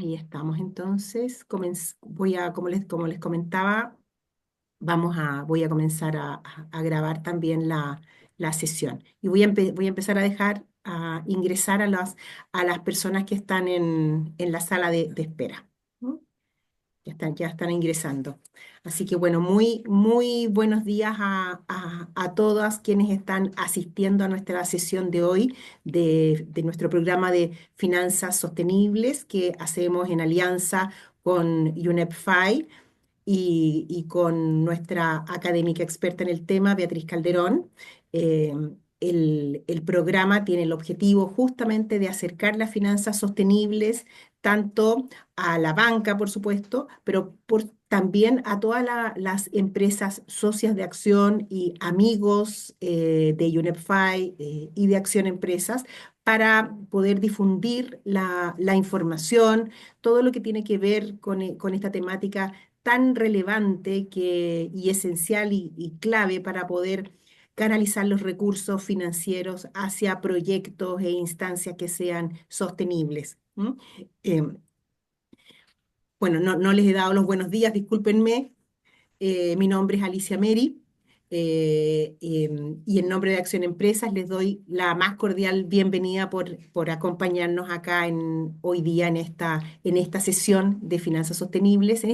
Ahí estamos entonces. Como les comentaba, voy a comenzar a grabar también la sesión. Y voy a empezar a dejar ingresar a las personas que están en la sala de espera. ¿No? Ya están ingresando. Así que bueno, muy, muy buenos días a todas quienes están asistiendo a nuestra sesión de hoy de nuestro programa de finanzas sostenibles que hacemos en alianza con UNEP-FI y con nuestra académica experta en el tema, Beatriz Calderón. Eh, el programa tiene el objetivo justamente de acercar las finanzas sostenibles tanto a la banca, por supuesto, pero también a todas las empresas socias de acción y amigos de UNEP-FI y de Acción Empresas para poder difundir la información, todo lo que tiene que ver con esta temática tan relevante y esencial y clave para poder canalizar los recursos financieros hacia proyectos e instancias que sean sostenibles. ¿M? Em, bueno, no les he dado los buenos días, discúlpenme. Mi nombre es Alicia Meri y en nombre de Acción Empresas les doy la más cordial bienvenida por acompañarnos acá hoy día en esta sesión de finanzas sostenibles. En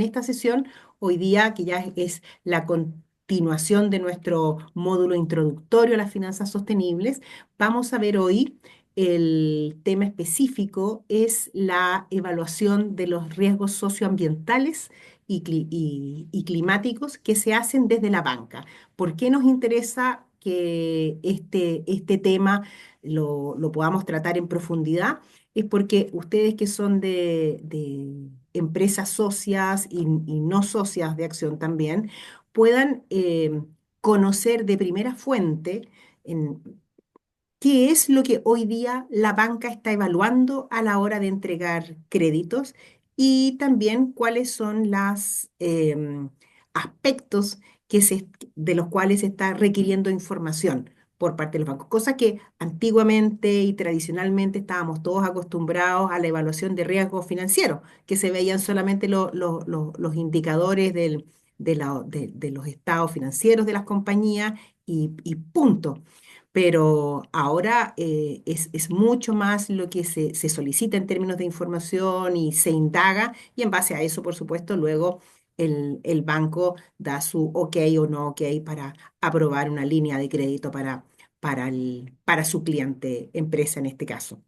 esta sesión, hoy día, que ya es la continuación de nuestro módulo introductorio a las finanzas sostenibles, vamos a ver hoy el tema específico es la evaluación de los riesgos socioambientales y climáticos que se hacen desde la banca. ¿Por qué nos interesa que este tema lo podamos tratar en profundidad? Es porque ustedes que son de empresas socias y no socias de acción también, puedan conocer de primera fuente en, qué es lo que hoy día la banca está evaluando a la hora de entregar créditos y también cuáles son los aspectos de los cuales se está requiriendo información por parte de los bancos, cosa que antiguamente y tradicionalmente estábamos todos acostumbrados a la evaluación de riesgos financieros, que se veían solamente los indicadores de los estados financieros de las compañías y punto, pero ahora es mucho más lo que se solicita en términos de información y se indaga y en base a eso, por supuesto, luego el banco da su ok o no ok para aprobar una línea de crédito para su cliente, empresa en este caso.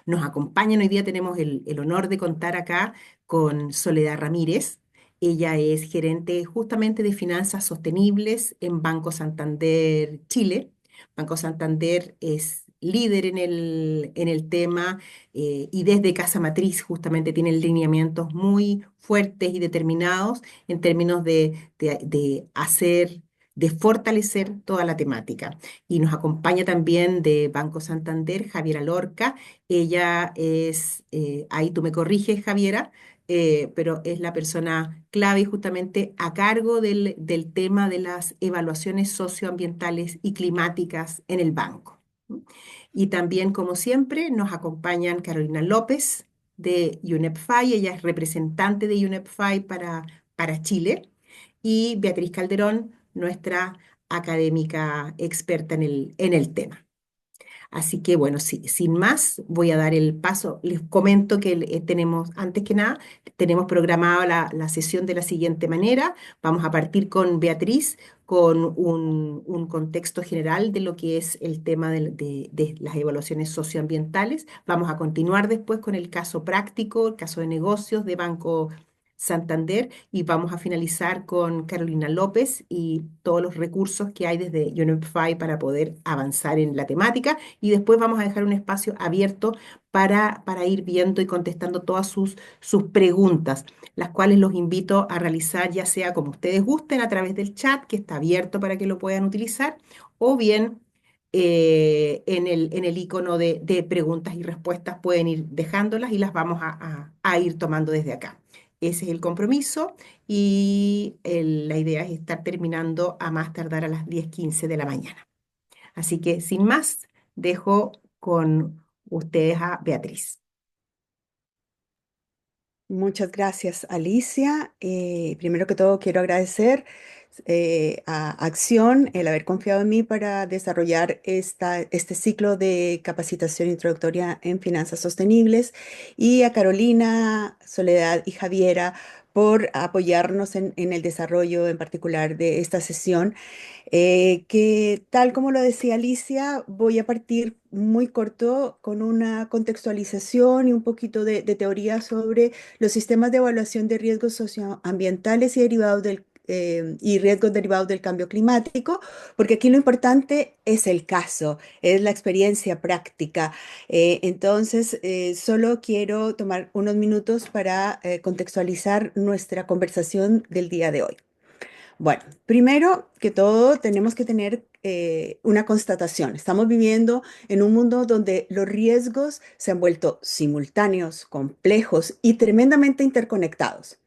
Nos acompañan, hoy día tenemos el honor de contar acá con Soledad Ramírez. Ella es gerente justamente de finanzas sostenibles en Banco Santander Chile. Banco Santander es líder en el tema y desde Casa Matriz justamente tiene lineamientos muy fuertes y determinados en términos de fortalecer toda la temática. Y nos acompaña también de Banco Santander, Javiera Lorca. Ella es, ahí tú me corriges, Javiera, pero es la persona clave y justamente a cargo del tema de las evaluaciones socioambientales y climáticas en el banco. ¿No? Y también, como siempre, nos acompañan Carolina López de UNEP-FI. Ella es representante de UNEP-FI para Chile, y Beatriz Calderón, nuestra académica experta en el tema. Así que bueno, sin más, voy a dar el paso. Les comento que tenemos, antes que nada, tenemos programada la sesión de la siguiente manera. Vamos a partir con Beatriz, con un contexto general de lo que es el tema de las evaluaciones socioambientales. Vamos a continuar después con el caso práctico, el caso de negocios de Banco Santander, y vamos a finalizar con Carolina López y todos los recursos que hay desde UNEP-FI para poder avanzar en la temática, y después vamos a dejar un espacio abierto para ir viendo y contestando todas sus preguntas, las cuales los invito a realizar ya sea como ustedes gusten a través del chat, que está abierto para que lo puedan utilizar, o bien en el icono de preguntas y respuestas pueden ir dejándolas y las vamos a ir tomando desde acá. Ese es el compromiso y la idea es estar terminando a más tardar a las 10:15 de la mañana. Así que sin más, dejo con ustedes a Beatriz. Muchas gracias, Alicia. Primero que todo, quiero agradecer a Acción el haber confiado en mí para desarrollar este ciclo de capacitación introductoria en finanzas sostenibles y a Carolina, Soledad y Javiera por apoyarnos en el desarrollo en particular de esta sesión que tal como lo decía Alicia, voy a partir muy corto con una contextualización y un poquito de teoría sobre los sistemas de evaluación de riesgos socioambientales y y riesgos derivados del cambio climático, porque aquí lo importante es el caso, es la experiencia práctica. Solo quiero tomar unos minutos para contextualizar nuestra conversación del día de hoy. Bueno, primero que todo tenemos que tener una constatación. Estamos viviendo en un mundo donde los riesgos se han vuelto simultáneos, complejos y tremendamente interconectados.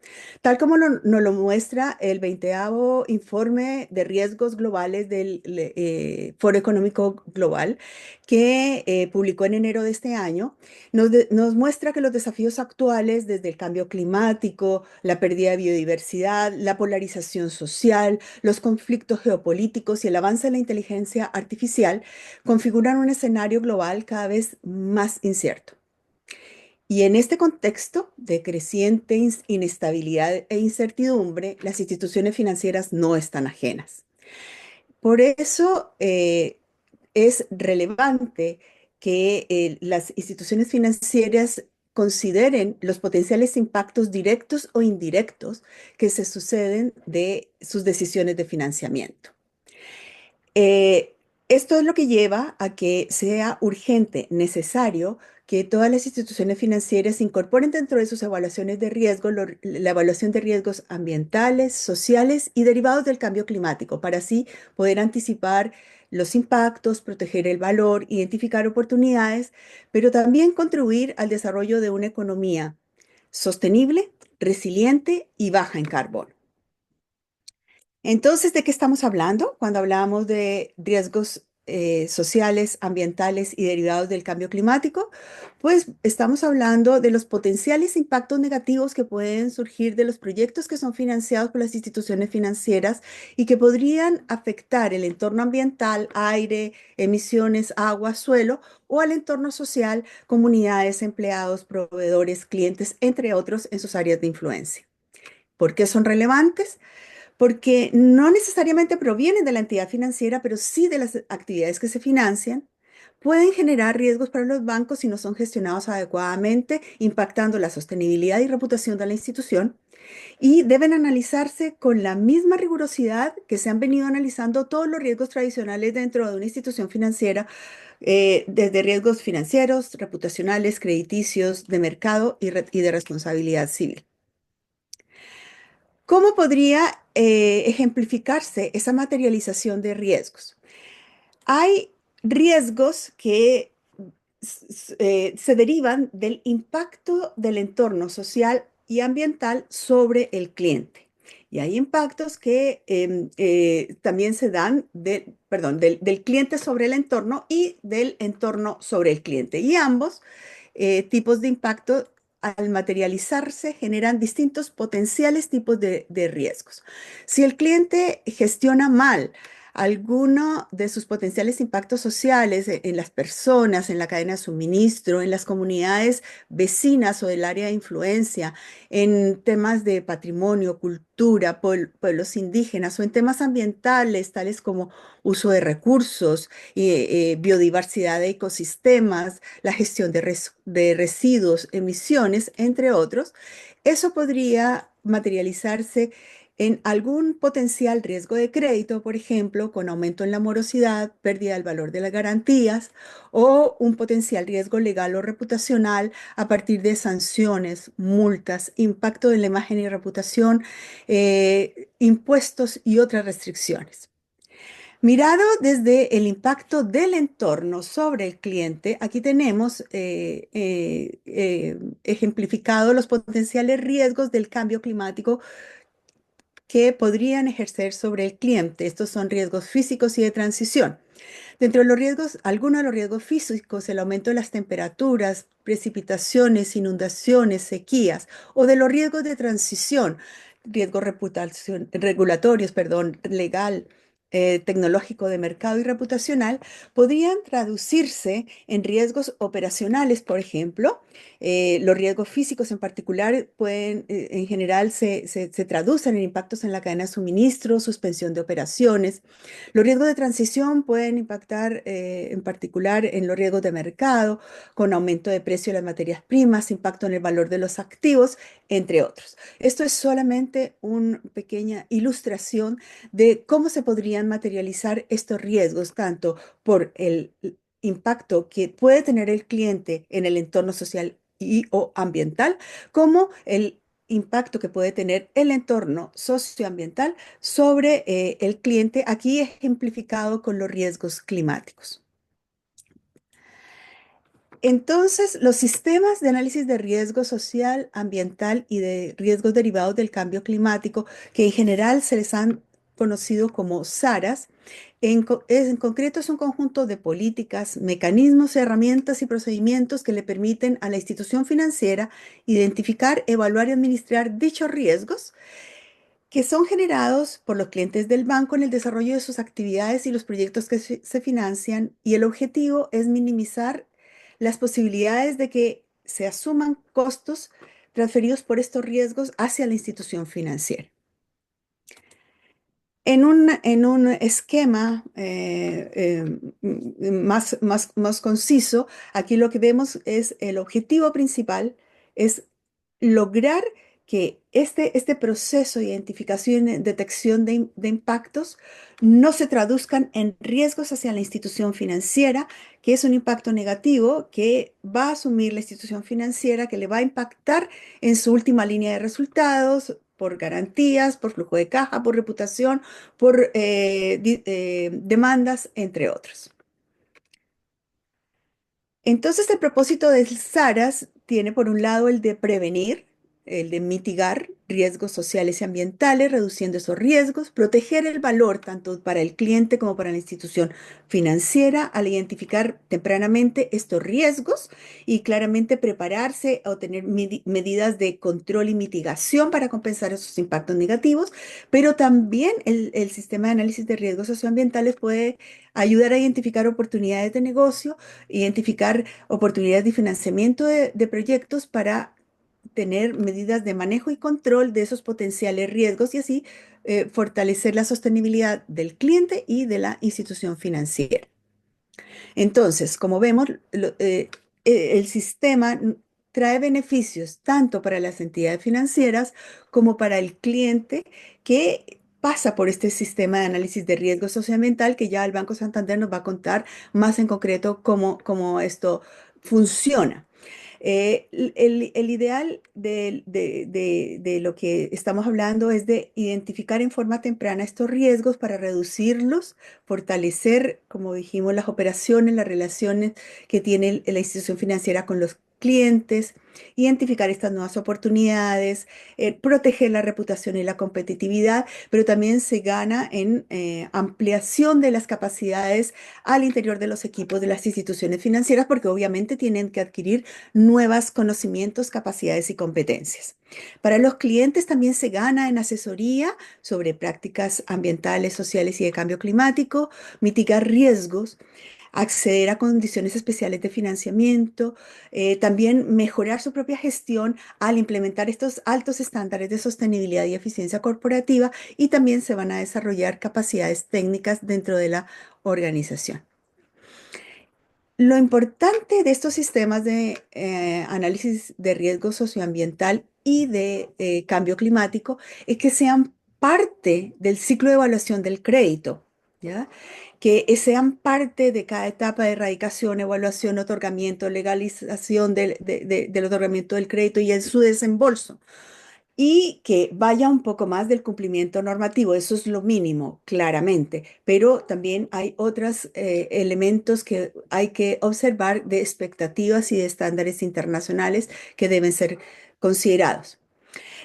Tal como nos lo muestra el 20º informe de riesgos globales del Foro Económico Global que publicó en enero de este año, nos muestra que los desafíos actuales, desde el cambio climático, la pérdida de biodiversidad, la polarización social, los conflictos geopolíticos y el avance de la inteligencia artificial, configuran un escenario global cada vez más incierto. Y en este contexto de creciente inestabilidad e incertidumbre, las instituciones financieras no están ajenas. Por eso es relevante que las instituciones financieras consideren los potenciales impactos directos o indirectos que se suceden de sus decisiones de financiamiento. Eh, Esto es lo que lleva a que sea urgente, necesario, que todas las instituciones financieras incorporen dentro de sus evaluaciones de riesgo la evaluación de riesgos ambientales, sociales y derivados del cambio climático, para así poder anticipar los impactos, proteger el valor, identificar oportunidades, pero también contribuir al desarrollo de una economía sostenible, resiliente y baja en carbono. Entonces, ¿de qué estamos hablando cuando hablamos de riesgos sociales, ambientales y derivados del cambio climático? Pues estamos hablando de los potenciales impactos negativos que pueden surgir de los proyectos que son financiados por las instituciones financieras y que podrían afectar el entorno ambiental, aire, emisiones, agua, suelo o al entorno social, comunidades, empleados, proveedores, clientes, entre otros, en sus áreas de influencia. ¿Por qué son relevantes? Porque no necesariamente provienen de la entidad financiera, pero sí de las actividades que se financian, pueden generar riesgos para los bancos si no son gestionados adecuadamente, impactando la sostenibilidad y reputación de la institución, y deben analizarse con la misma rigurosidad que se han venido analizando todos los riesgos tradicionales dentro de una institución financiera, desde riesgos financieros, reputacionales, crediticios, de mercado y de responsabilidad civil. ¿Cómo podría ejemplificarse esa materialización de riesgos? Hay riesgos que se derivan del impacto del entorno social y ambiental sobre el cliente. Y hay impactos que también se dan del cliente sobre el entorno y del entorno sobre el cliente. Y ambos tipos de impacto, al materializarse, generan distintos potenciales tipos de riesgos. Si el cliente gestiona mal alguno de sus potenciales impactos sociales en las personas, en la cadena de suministro, en las comunidades vecinas o del área de influencia, en temas de patrimonio, cultura, pueblos indígenas o en temas ambientales, tales como uso de recursos, biodiversidad de ecosistemas, la gestión de residuos, emisiones, entre otros, eso podría materializarse en algún potencial riesgo de crédito, por ejemplo, con aumento en la morosidad, pérdida del valor de las garantías o un potencial riesgo legal o reputacional a partir de sanciones, multas, impacto en la imagen y reputación, impuestos y otras restricciones. Mirado desde el impacto del entorno sobre el cliente, aquí tenemos ejemplificado los potenciales riesgos del cambio climático que podrían ejercer sobre el cliente. Estos son riesgos físicos y de transición. Dentro de los riesgos, algunos de los riesgos físicos, el aumento de las temperaturas, precipitaciones, inundaciones, sequías, o de los riesgos de transición, regulatorios, perdón, legal, tecnológico de mercado y reputacional, podrían traducirse en riesgos operacionales, por ejemplo. Los riesgos físicos en particular pueden, en general, se traducen en impactos en la cadena de suministro, suspensión de operaciones. Los riesgos de transición pueden impactar en particular en los riesgos de mercado, con aumento de precio de las materias primas, impacto en el valor de los activos, entre otros. Esto es solamente una pequeña ilustración de cómo se podrían materializar estos riesgos, tanto por el impacto que puede tener el cliente en el entorno social y o ambiental, como el impacto que puede tener el entorno socioambiental sobre el cliente, aquí ejemplificado con los riesgos climáticos. Entonces, los sistemas de análisis de riesgo social, ambiental y de riesgos derivados del cambio climático, que en general se les han conocido como SARAS, en concreto es un conjunto de políticas, mecanismos, herramientas y procedimientos que le permiten a la institución financiera identificar, evaluar y administrar dichos riesgos que son generados por los clientes del banco en el desarrollo de sus actividades y los proyectos que se financian, y el objetivo es minimizar las posibilidades de que se asuman costos transferidos por estos riesgos hacia la institución financiera. En un esquema más conciso, aquí lo que vemos es el objetivo principal, es lograr que este proceso de identificación y detección de impactos no se traduzcan en riesgos hacia la institución financiera, que es un impacto negativo que va a asumir la institución financiera, que le va a impactar en su última línea de resultados por garantías, por flujo de caja, por reputación, por demandas, entre otros. Entonces, el propósito del SARAS tiene por un lado el de prevenir, el de mitigar riesgos sociales y ambientales, reduciendo esos riesgos, proteger el valor tanto para el cliente como para la institución financiera al identificar tempranamente estos riesgos y claramente prepararse o tener medidas de control y mitigación para compensar esos impactos negativos, pero también el sistema de análisis de riesgos socioambientales puede ayudar a identificar oportunidades de negocio, identificar oportunidades de financiamiento de proyectos para tener medidas de manejo y control de esos potenciales riesgos y así fortalecer la sostenibilidad del cliente y de la institución financiera. Entonces, como vemos, el sistema trae beneficios tanto para las entidades financieras como para el cliente que pasa por este sistema de análisis de riesgo socioambiental que ya el Banco Santander nos va a contar más en concreto cómo esto funciona. El ideal de lo que estamos hablando es de identificar en forma temprana estos riesgos para reducirlos, fortalecer, como dijimos, las operaciones, las relaciones que tiene la institución financiera con los clientes, identificar estas nuevas oportunidades, proteger la reputación y la competitividad, pero también se gana en ampliación de las capacidades al interior de los equipos de las instituciones financieras, porque obviamente tienen que adquirir nuevos conocimientos, capacidades y competencias. Para los clientes también se gana en asesoría sobre prácticas ambientales, sociales y de cambio climático, mitigar riesgos, acceder a condiciones especiales de financiamiento, también mejorar su propia gestión al implementar estos altos estándares de sostenibilidad y eficiencia corporativa, y también se van a desarrollar capacidades técnicas dentro de la organización. Lo importante de estos sistemas de análisis de riesgo socioambiental y de cambio climático es que sean parte del ciclo de evaluación del crédito, ¿ya? Que sean parte de cada etapa de erradicación, evaluación, otorgamiento, legalización del otorgamiento del crédito y en su desembolso, y que vaya un poco más del cumplimiento normativo. Eso es lo mínimo, claramente, pero también hay otros elementos que hay que observar de expectativas y de estándares internacionales que deben ser considerados.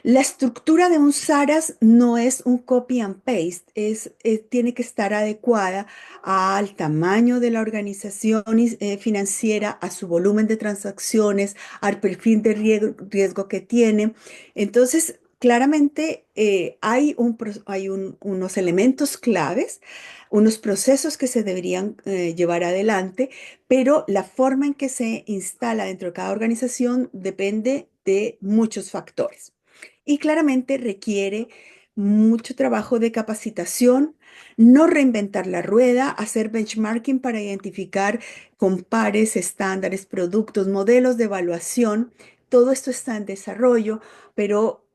La estructura de un SARAS no es un copy and paste, tiene que estar adecuada al tamaño de la organización financiera, a su volumen de transacciones, al perfil de riesgo que tiene. Entonces, claramente hay, unos elementos claves, unos procesos que se deberían llevar adelante, pero la forma en que se instala dentro de cada organización depende de muchos factores y claramente requiere mucho trabajo de capacitación, no reinventar la rueda, hacer benchmarking para identificar con pares, estándares, productos, modelos de evaluación. Todo esto está en desarrollo, pero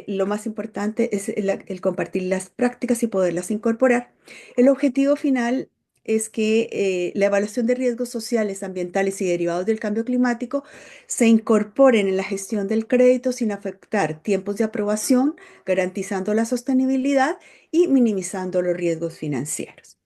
lo más importante es el compartir las prácticas y poderlas incorporar. El objetivo final es que la evaluación de riesgos sociales, ambientales y derivados del cambio climático se incorporen en la gestión del crédito sin afectar tiempos de aprobación, garantizando la sostenibilidad y minimizando los riesgos financieros.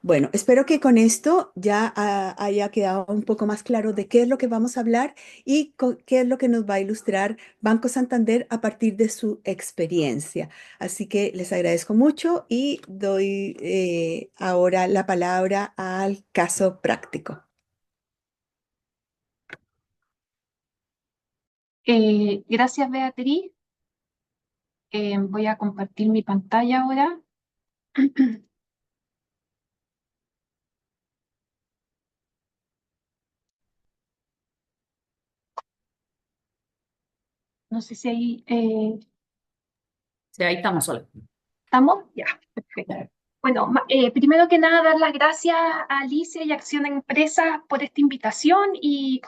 Bueno, espero que con esto ya haya quedado un poco más claro de qué es lo que vamos a hablar y qué es lo que nos va a ilustrar Banco Santander a partir de su experiencia. Así que les agradezco mucho y doy ahora la palabra al caso práctico. Gracias, Beatriz. Voy a compartir mi pantalla ahora. No sé si ahí Sí, ahí estamos solos. estamos. Ya, perfecto. Bueno, primero que nada, dar las gracias a Alicia y Acción Empresas por esta invitación y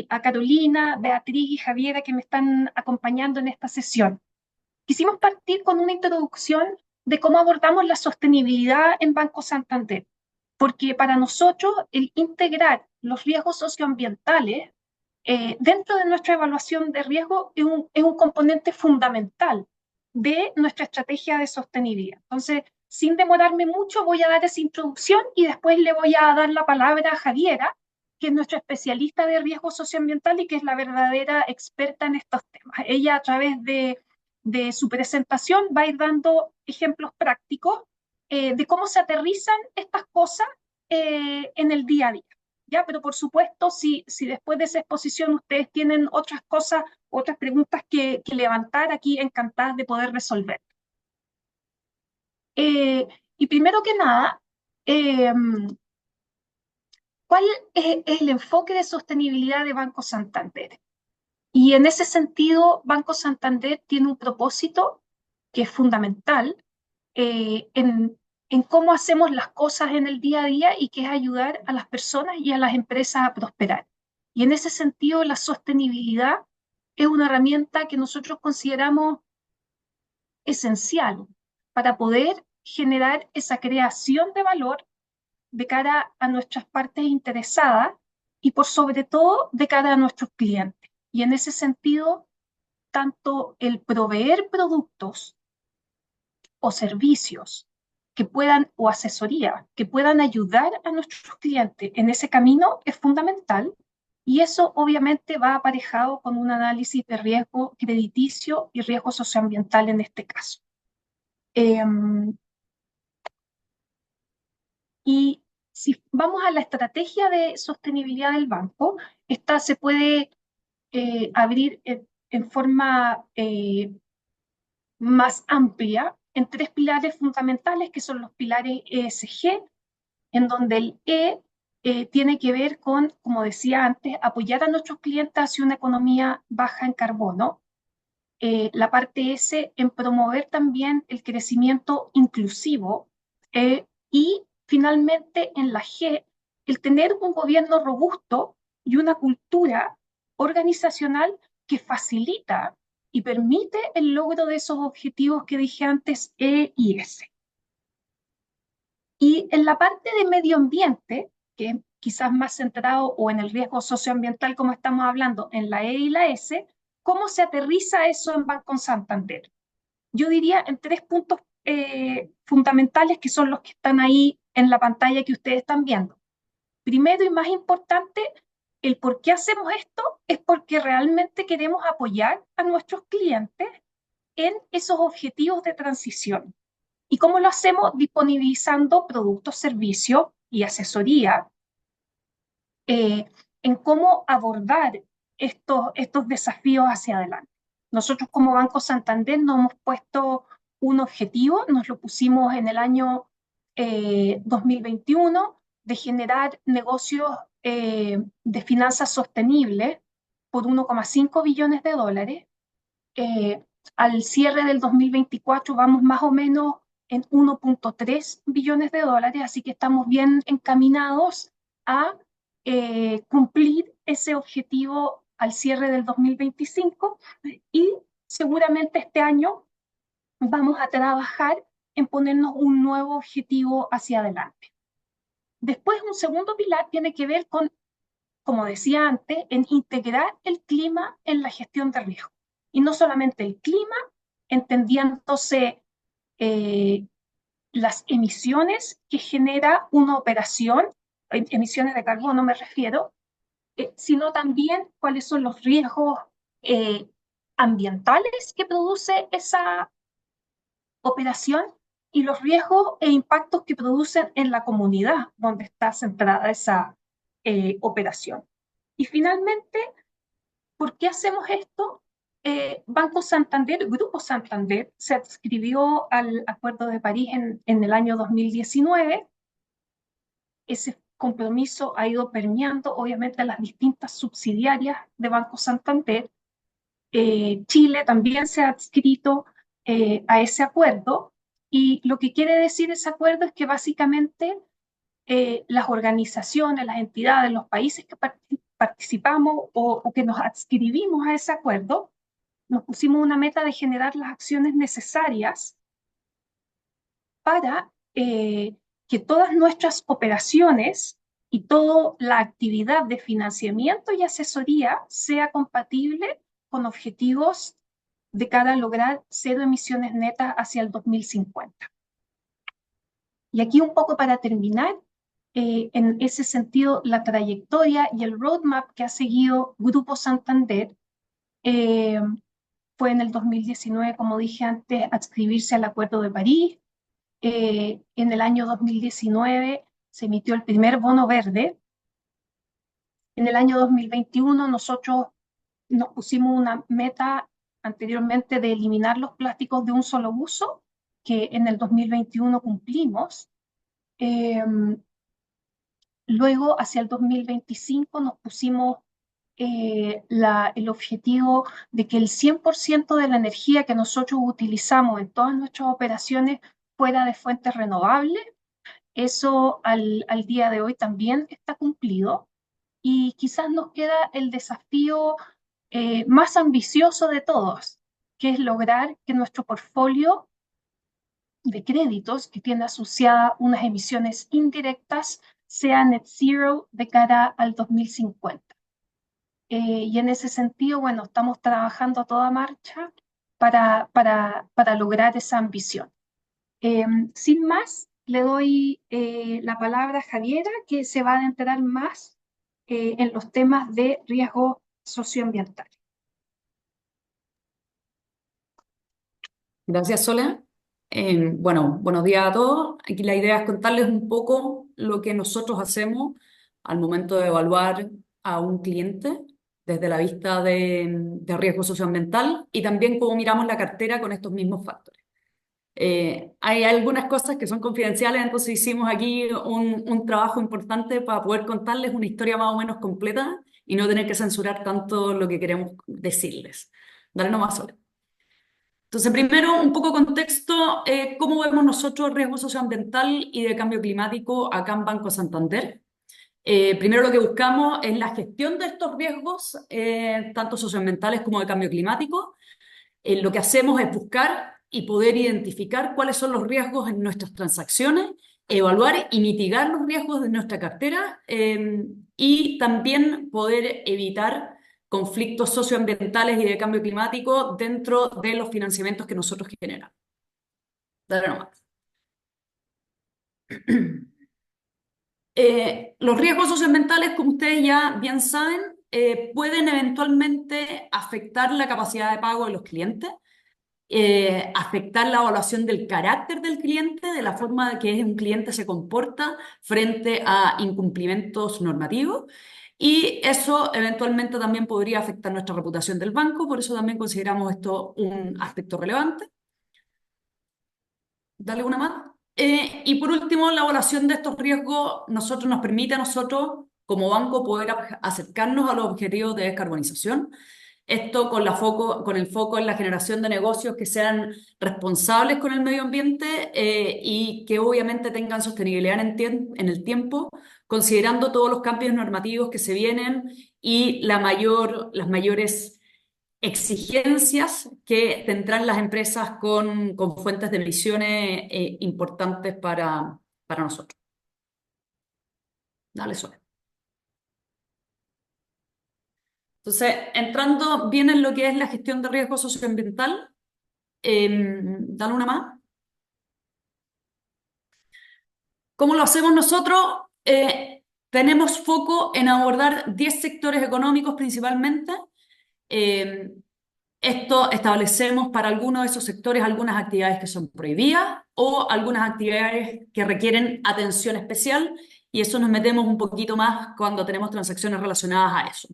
a Carolina, Beatriz y Javiera que me están acompañando en esta sesión. Quisimos partir con una introducción de cómo abordamos la sostenibilidad en Banco Santander, porque para nosotros el integrar los riesgos socioambientales dentro de nuestra evaluación de riesgo es un componente fundamental de nuestra estrategia de sostenibilidad. Entonces, sin demorarme mucho, voy a dar esa introducción y después le voy a dar la palabra a Javiera, que es nuestra especialista de riesgo socioambiental y que es la verdadera experta en estos temas. Ella, a través de su presentación, va a ir dando ejemplos prácticos de cómo se aterrizan estas cosas en el día a día. ¿Ya? Pero por supuesto, si después de esa exposición ustedes tienen otras cosas, otras preguntas que levantar, aquí encantadas de poder resolver. Y primero que nada, eh, ¿cuál es el enfoque de sostenibilidad de Banco Santander? Y en ese sentido, Banco Santander tiene un propósito que es fundamental eh, en, en cómo hacemos las cosas en el día a día y que es ayudar a las personas y a las empresas a prosperar. Y en ese sentido, la sostenibilidad es una herramienta que nosotros consideramos esencial para poder generar esa creación de valor de cara a nuestras partes interesadas y por sobre todo de cara a nuestros clientes. Y en ese sentido, tanto el proveer productos o servicios que puedan, o asesoría, que puedan ayudar a nuestros clientes en ese camino es fundamental y eso obviamente va aparejado con un análisis de riesgo crediticio y riesgo socioambiental en este caso. Eh, y si vamos a la estrategia de sostenibilidad del banco, esta se puede abrir en forma más amplia en tres pilares fundamentales, que son los pilares ESG, en donde el tiene que ver con, como decía antes, apoyar a nuestros clientes hacia una economía baja en carbono. La parte S en promover también el crecimiento inclusivo y finalmente en la G, el tener un gobierno robusto y una cultura organizacional que facilita y permite el logro de esos objetivos que dije antes, E y S. Y en la parte de medio ambiente, que es quizás más centrado o en el riesgo socioambiental como estamos hablando, en la E y la S, ¿cómo se aterriza eso en Banco Santander? Yo diría en tres puntos fundamentales que son los que están ahí en la pantalla que ustedes están viendo. Primero y más importante, El por qué hacemos esto es porque realmente queremos apoyar a nuestros clientes en esos objetivos de transición. ¿Y cómo lo hacemos? Disponibilizando productos, servicios y asesoría en cómo abordar estos desafíos hacia adelante. Nosotros como Banco Santander nos hemos puesto un objetivo, nos lo pusimos en el año 2021 de generar negocios de finanzas sostenibles por 1,5 billones de dólares. Al cierre del 2024 vamos más o menos en 1,3 billones de dólares, así que estamos bien encaminados a cumplir ese objetivo al cierre del 2025 y seguramente este año vamos a trabajar en ponernos un nuevo objetivo hacia adelante. Después, un segundo pilar tiene que ver con, como decía antes, en integrar el clima en la gestión de riesgo. Y no solamente el clima, entendiéndose las emisiones que genera una operación, emisiones de carbono me refiero, sino también cuáles son los riesgos ambientales que produce esa operación y los riesgos e impactos que producen en la comunidad donde está centrada esa operación. Y finalmente, ¿por qué hacemos esto? Banco Santander, Grupo Santander, se adscribió al Acuerdo de París en el año 2019. Ese compromiso ha ido permeando, obviamente, a las distintas subsidiarias de Banco Santander. Chile también se ha adscrito a ese acuerdo y lo que quiere decir ese acuerdo es que básicamente las organizaciones, las entidades, los países que participamos o que nos adscribimos a ese acuerdo, nos pusimos una meta de generar las acciones necesarias para que todas nuestras operaciones y toda la actividad de financiamiento y asesoría sea compatible con objetivos de cara a lograr cero emisiones netas hacia el 2050. Y aquí un poco para terminar, en ese sentido, la trayectoria y el roadmap que ha seguido Grupo Santander fue en el 2019, como dije antes, adscribirse al Acuerdo de París. En el año 2019 se emitió el primer bono verde. En el año 2021 nosotros nos pusimos una meta anteriormente de eliminar los plásticos de un solo uso, que en el 2021 cumplimos. Luego, hacia el 2025, nos pusimos el objetivo de que el 100% de la energía que nosotros utilizamos en todas nuestras operaciones fuera de fuentes renovables. Eso al día de hoy también está cumplido y quizás nos queda el desafío más ambicioso de todos, que es lograr que nuestro portfolio de créditos que tiene asociada unas emisiones indirectas sea net zero de cara al 2050. Y en ese sentido, bueno, estamos trabajando a toda marcha para lograr esa ambición. Sin más, le doy la palabra a Javiera, que se va a adentrar más en los temas de riesgo socioambiental. Gracias, Sole. Bueno, buenos días a todos. Aquí la idea es contarles un poco lo que nosotros hacemos al momento de evaluar a un cliente desde la vista de riesgo socioambiental y también cómo miramos la cartera con estos mismos factores. Hay algunas cosas que son confidenciales, entonces hicimos aquí un trabajo importante para poder contarles una historia más o menos completa y no tener que censurar tanto lo que queremos decirles. Dale nomás, Sole. Entonces, primero, un poco contexto, cómo vemos nosotros riesgo socioambiental y de cambio climático acá en Banco Santander. Primero lo que buscamos es la gestión de estos riesgos, tanto socioambientales como de cambio climático. Lo que hacemos es buscar y poder identificar cuáles son los riesgos en nuestras transacciones, evaluar y mitigar los riesgos de nuestra cartera y también poder evitar conflictos socioambientales y de cambio climático dentro de los financiamientos que nosotros generamos. Dale nomás. Los riesgos socioambientales, como ustedes ya bien saben, pueden eventualmente afectar la capacidad de pago de los clientes, afectar la evaluación del carácter del cliente, de la forma de que un cliente se comporta frente a incumplimientos normativos, y eso eventualmente también podría afectar nuestra reputación del banco, por eso también consideramos esto un aspecto relevante. Dale una más. Y por último, la evaluación de estos riesgos nos permite a nosotros, como banco, poder acercarnos a los objetivos de descarbonización. Esto con el foco en la generación de negocios que sean responsables con el medio ambiente y que obviamente tengan sostenibilidad en el tiempo, considerando todos los cambios normativos que se vienen y las mayores exigencias que tendrán las empresas con fuentes de emisiones importantes para nosotros. Dale, Sol. Entonces, entrando bien en lo que es la gestión de riesgo socioambiental, dale una más. ¿Cómo lo hacemos nosotros? Tenemos foco en abordar 10 sectores económicos principalmente. Esto establecemos para algunos de esos sectores algunas actividades que son prohibidas o algunas actividades que requieren atención especial, y eso nos metemos un poquito más cuando tenemos transacciones relacionadas a eso.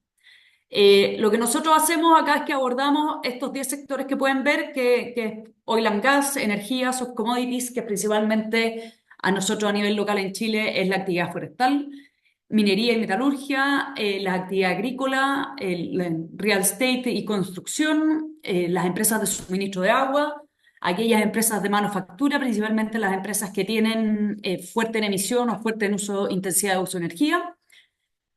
Lo que nosotros hacemos acá es que abordamos estos 10 sectores que pueden ver, que es oil and gas, energía, soft commodities, que principalmente a nosotros a nivel local en Chile es la actividad forestal, minería y metalurgia, la actividad agrícola, el real estate y construcción, las empresas de suministro de agua, aquellas empresas de manufactura, principalmente las empresas que tienen fuerte en emisión o fuerte en intensidad de uso de energía,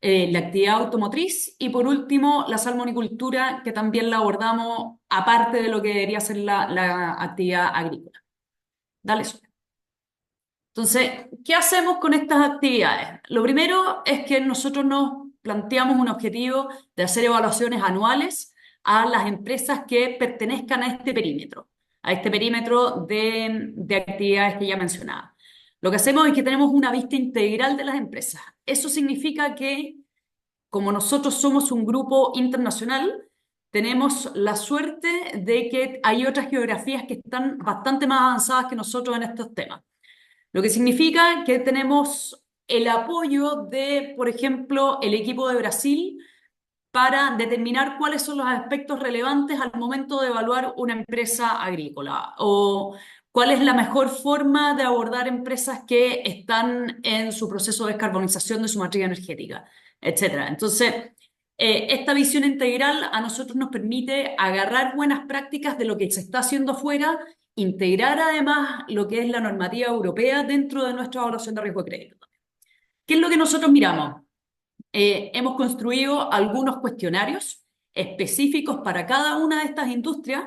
la actividad automotriz y por último la salmonicultura, que también la abordamos aparte de lo que debería ser la actividad agrícola. Dale, Sol. Entonces, ¿qué hacemos con estas actividades? Lo primero es que nosotros nos planteamos un objetivo de hacer evaluaciones anuales a las empresas que pertenezcan a este perímetro de actividades que ya mencionaba. Lo que hacemos es que tenemos una vista integral de las empresas. Eso significa que, como nosotros somos un grupo internacional, tenemos la suerte de que hay otras geografías que están bastante más avanzadas que nosotros en estos temas. Lo que significa que tenemos el apoyo de, por ejemplo, el equipo de Brasil para determinar cuáles son los aspectos relevantes al momento de evaluar una empresa agrícola o cuál es la mejor forma de abordar empresas que están en su proceso de descarbonización de su matriz energética, etcétera. Entonces, esta visión integral a nosotros nos permite agarrar buenas prácticas de lo que se está haciendo afuera, integrar además lo que es la normativa europea dentro de nuestra evaluación de riesgo de crédito. ¿Qué es lo que nosotros miramos? Hemos construido algunos cuestionarios específicos para cada una de estas industrias,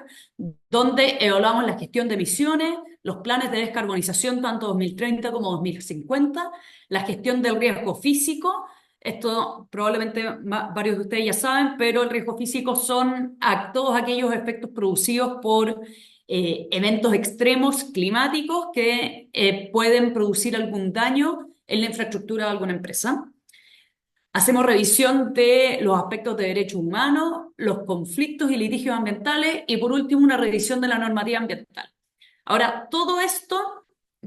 donde evaluamos la gestión de emisiones, los planes de descarbonización tanto 2030 como 2050, la gestión del riesgo físico. Esto probablemente varios de ustedes ya saben, pero el riesgo físico son todos aquellos efectos producidos por eventos extremos climáticos que pueden producir algún daño en la infraestructura de alguna empresa. Hacemos revisión de los aspectos de derechos humanos, los conflictos y litigios ambientales y por último una revisión de la normativa ambiental. Ahora, todo esto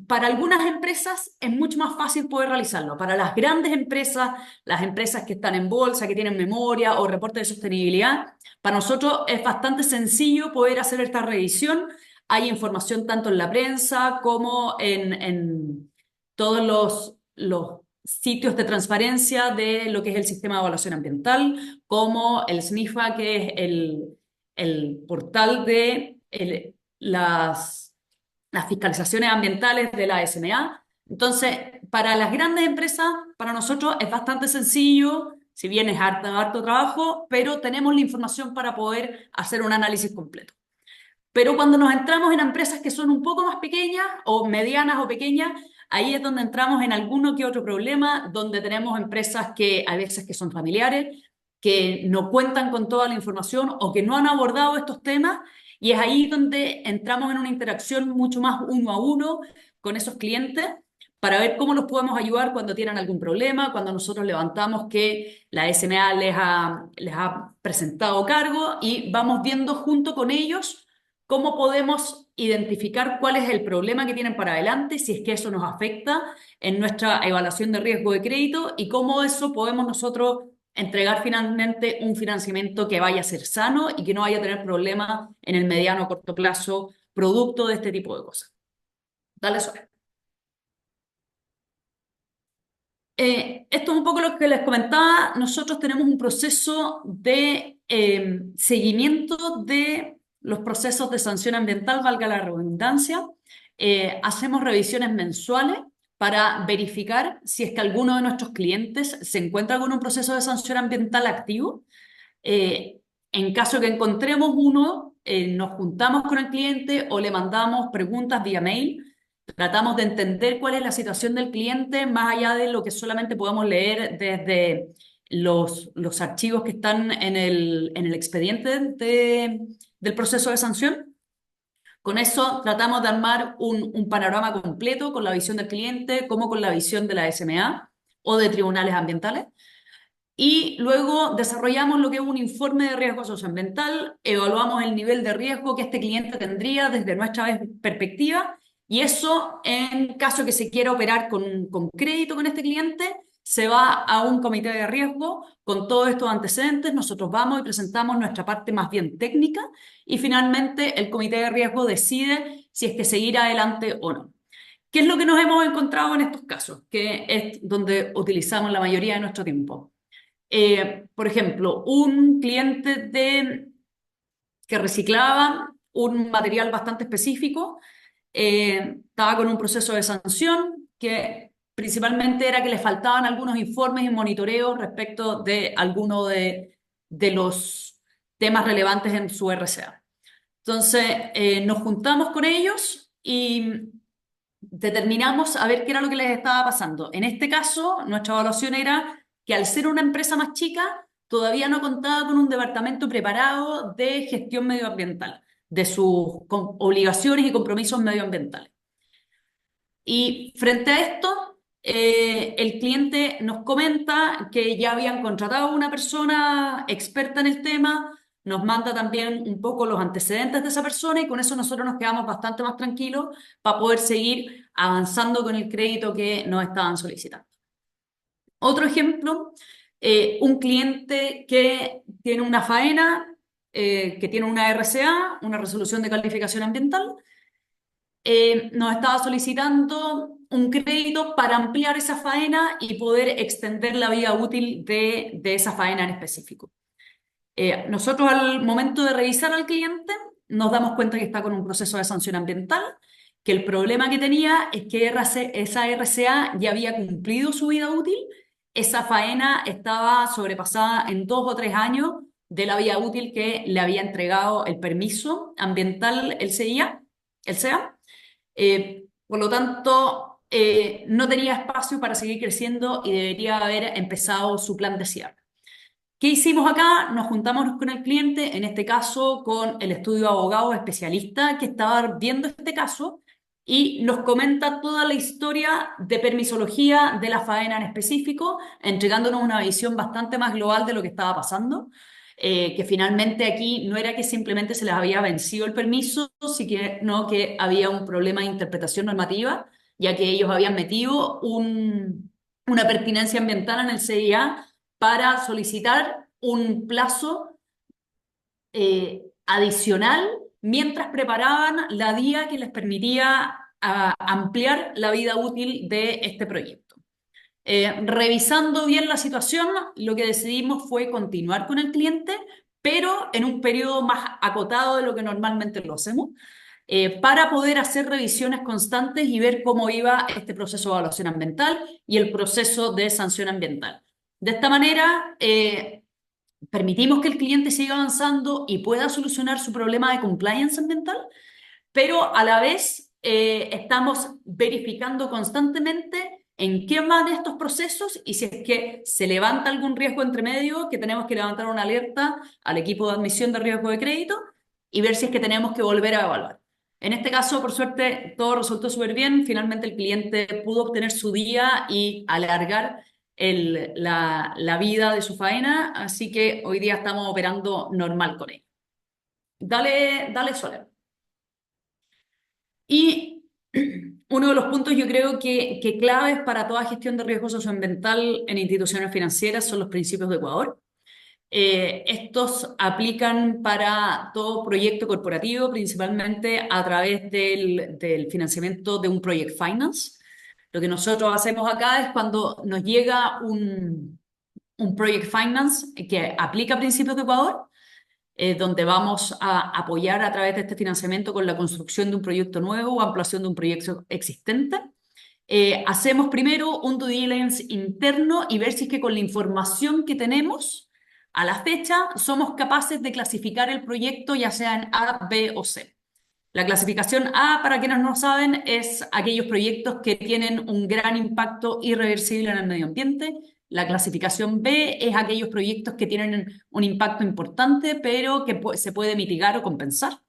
para algunas empresas es mucho más fácil poder realizarlo. Para las grandes empresas, las empresas que están en bolsa, que tienen memoria o reporte de sostenibilidad, para nosotros es bastante sencillo poder hacer esta revisión. Hay información tanto en la prensa como en todos los sitios de transparencia de lo que es el sistema de evaluación ambiental, como el SNIFA, que es el portal de las fiscalizaciones ambientales de la SMA. Entonces, para las grandes empresas, para nosotros es bastante sencillo, si bien es harto trabajo, pero tenemos la información para poder hacer un análisis completo. Pero cuando nos entramos en empresas que son un poco más pequeñas o medianas o pequeñas, ahí es donde entramos en alguno que otro problema, donde tenemos empresas que a veces que son familiares, que no cuentan con toda la información o que no han abordado estos temas, y es ahí donde entramos en una interacción mucho más uno a uno con esos clientes para ver cómo los podemos ayudar cuando tienen algún problema, cuando nosotros levantamos que la SMA les ha presentado cargo y vamos viendo junto con ellos cómo podemos identificar cuál es el problema que tienen para adelante, si es que eso nos afecta en nuestra evaluación de riesgo de crédito y cómo eso podemos nosotros entregar finalmente un financiamiento que vaya a ser sano y que no vaya a tener problemas en el mediano o corto plazo producto de este tipo de cosas. Dale, Sora. Esto es un poco lo que les comentaba. Nosotros tenemos un proceso de seguimiento de los procesos de sanción ambiental, valga la redundancia. Hacemos revisiones mensuales para verificar si es que alguno de nuestros clientes se encuentra con un proceso de sanción ambiental activo. En caso que encontremos uno, nos juntamos con el cliente o le mandamos preguntas vía mail. Tratamos de entender cuál es la situación del cliente más allá de lo que solamente podemos leer desde los archivos que están en el expediente del proceso de sanción. Con eso tratamos de armar un panorama completo con la visión del cliente, como con la visión de la SMA o de tribunales ambientales. Y luego desarrollamos lo que es un informe de riesgo socioambiental, evaluamos el nivel de riesgo que este cliente tendría desde nuestra perspectiva y eso, en caso que se quiera operar con crédito con este cliente, se va a un comité de riesgo con todos estos antecedentes, nosotros vamos y presentamos nuestra parte más bien técnica y finalmente el comité de riesgo decide si es que seguir adelante o no. ¿Qué es lo que nos hemos encontrado en estos casos? Que es donde utilizamos la mayoría de nuestro tiempo. Por ejemplo, un cliente que reciclaba un material bastante específico, estaba con un proceso de sanción que principalmente era que le faltaban algunos informes y monitoreos respecto de alguno de los temas relevantes en su RCA. Entonces, nos juntamos con ellos y determinamos a ver qué era lo que les estaba pasando. En este caso, nuestra evaluación era que al ser una empresa más chica, todavía no contaba con un departamento preparado de gestión medioambiental, de sus obligaciones y compromisos medioambientales. Y frente a esto, el cliente nos comenta que ya habían contratado a una persona experta en el tema, nos manda también un poco los antecedentes de esa persona y con eso nosotros nos quedamos bastante más tranquilos para poder seguir avanzando con el crédito que nos estaban solicitando. Otro ejemplo, un cliente que tiene una faena, que tiene una RCA, una resolución de calificación ambiental, nos estaba solicitando un crédito para ampliar esa faena y poder extender la vida útil de esa faena en específico. Nosotros al momento de revisar al cliente nos damos cuenta que está con un proceso de sanción ambiental, que el problema que tenía es que esa RCA ya había cumplido su vida útil, esa faena estaba sobrepasada en 2 o 3 años de la vida útil que le había entregado el permiso ambiental, el CEA. Por lo tanto, no tenía espacio para seguir creciendo y debería haber empezado su plan de cierre. ¿Qué hicimos acá? Nos juntamos con el cliente, en este caso con el estudio de abogados especialista que estaba viendo este caso y nos comenta toda la historia de permisología de la faena en específico, entregándonos una visión bastante más global de lo que estaba pasando. Que finalmente aquí no era que simplemente se les había vencido el permiso, sino que había un problema de interpretación normativa, ya que ellos habían metido una pertinencia ambiental en el CIA para solicitar un plazo adicional mientras preparaban la DIA que les permitía ampliar la vida útil de este proyecto. Revisando bien la situación, lo que decidimos fue continuar con el cliente, pero en un periodo más acotado de lo que normalmente lo hacemos, para poder hacer revisiones constantes y ver cómo iba este proceso de evaluación ambiental y el proceso de sanción ambiental. De esta manera, permitimos que el cliente siga avanzando y pueda solucionar su problema de compliance ambiental, pero a la vez estamos verificando constantemente en qué van estos procesos y si es que se levanta algún riesgo entre medio, que tenemos que levantar una alerta al equipo de admisión de riesgo de crédito y ver si es que tenemos que volver a evaluar. En este caso, por suerte, todo resultó súper bien. Finalmente el cliente pudo obtener su día y alargar la vida de su faena, así que hoy día estamos operando normal con él. Dale, Soler. Y uno de los puntos yo creo que claves para toda gestión de riesgo socioambiental en instituciones financieras son los principios de Ecuador. Estos aplican para todo proyecto corporativo, principalmente a través del financiamiento de un project finance. Lo que nosotros hacemos acá es cuando nos llega un project finance que aplica principios de Ecuador, donde vamos a apoyar a través de este financiamiento con la construcción de un proyecto nuevo o ampliación de un proyecto existente. Hacemos primero un due diligence interno y ver si es que con la información que tenemos a la fecha somos capaces de clasificar el proyecto ya sea en A, B o C. La clasificación A, para quienes no saben, es aquellos proyectos que tienen un gran impacto irreversible en el medio ambiente. La clasificación B es aquellos proyectos que tienen un impacto importante, pero que se puede mitigar o compensar.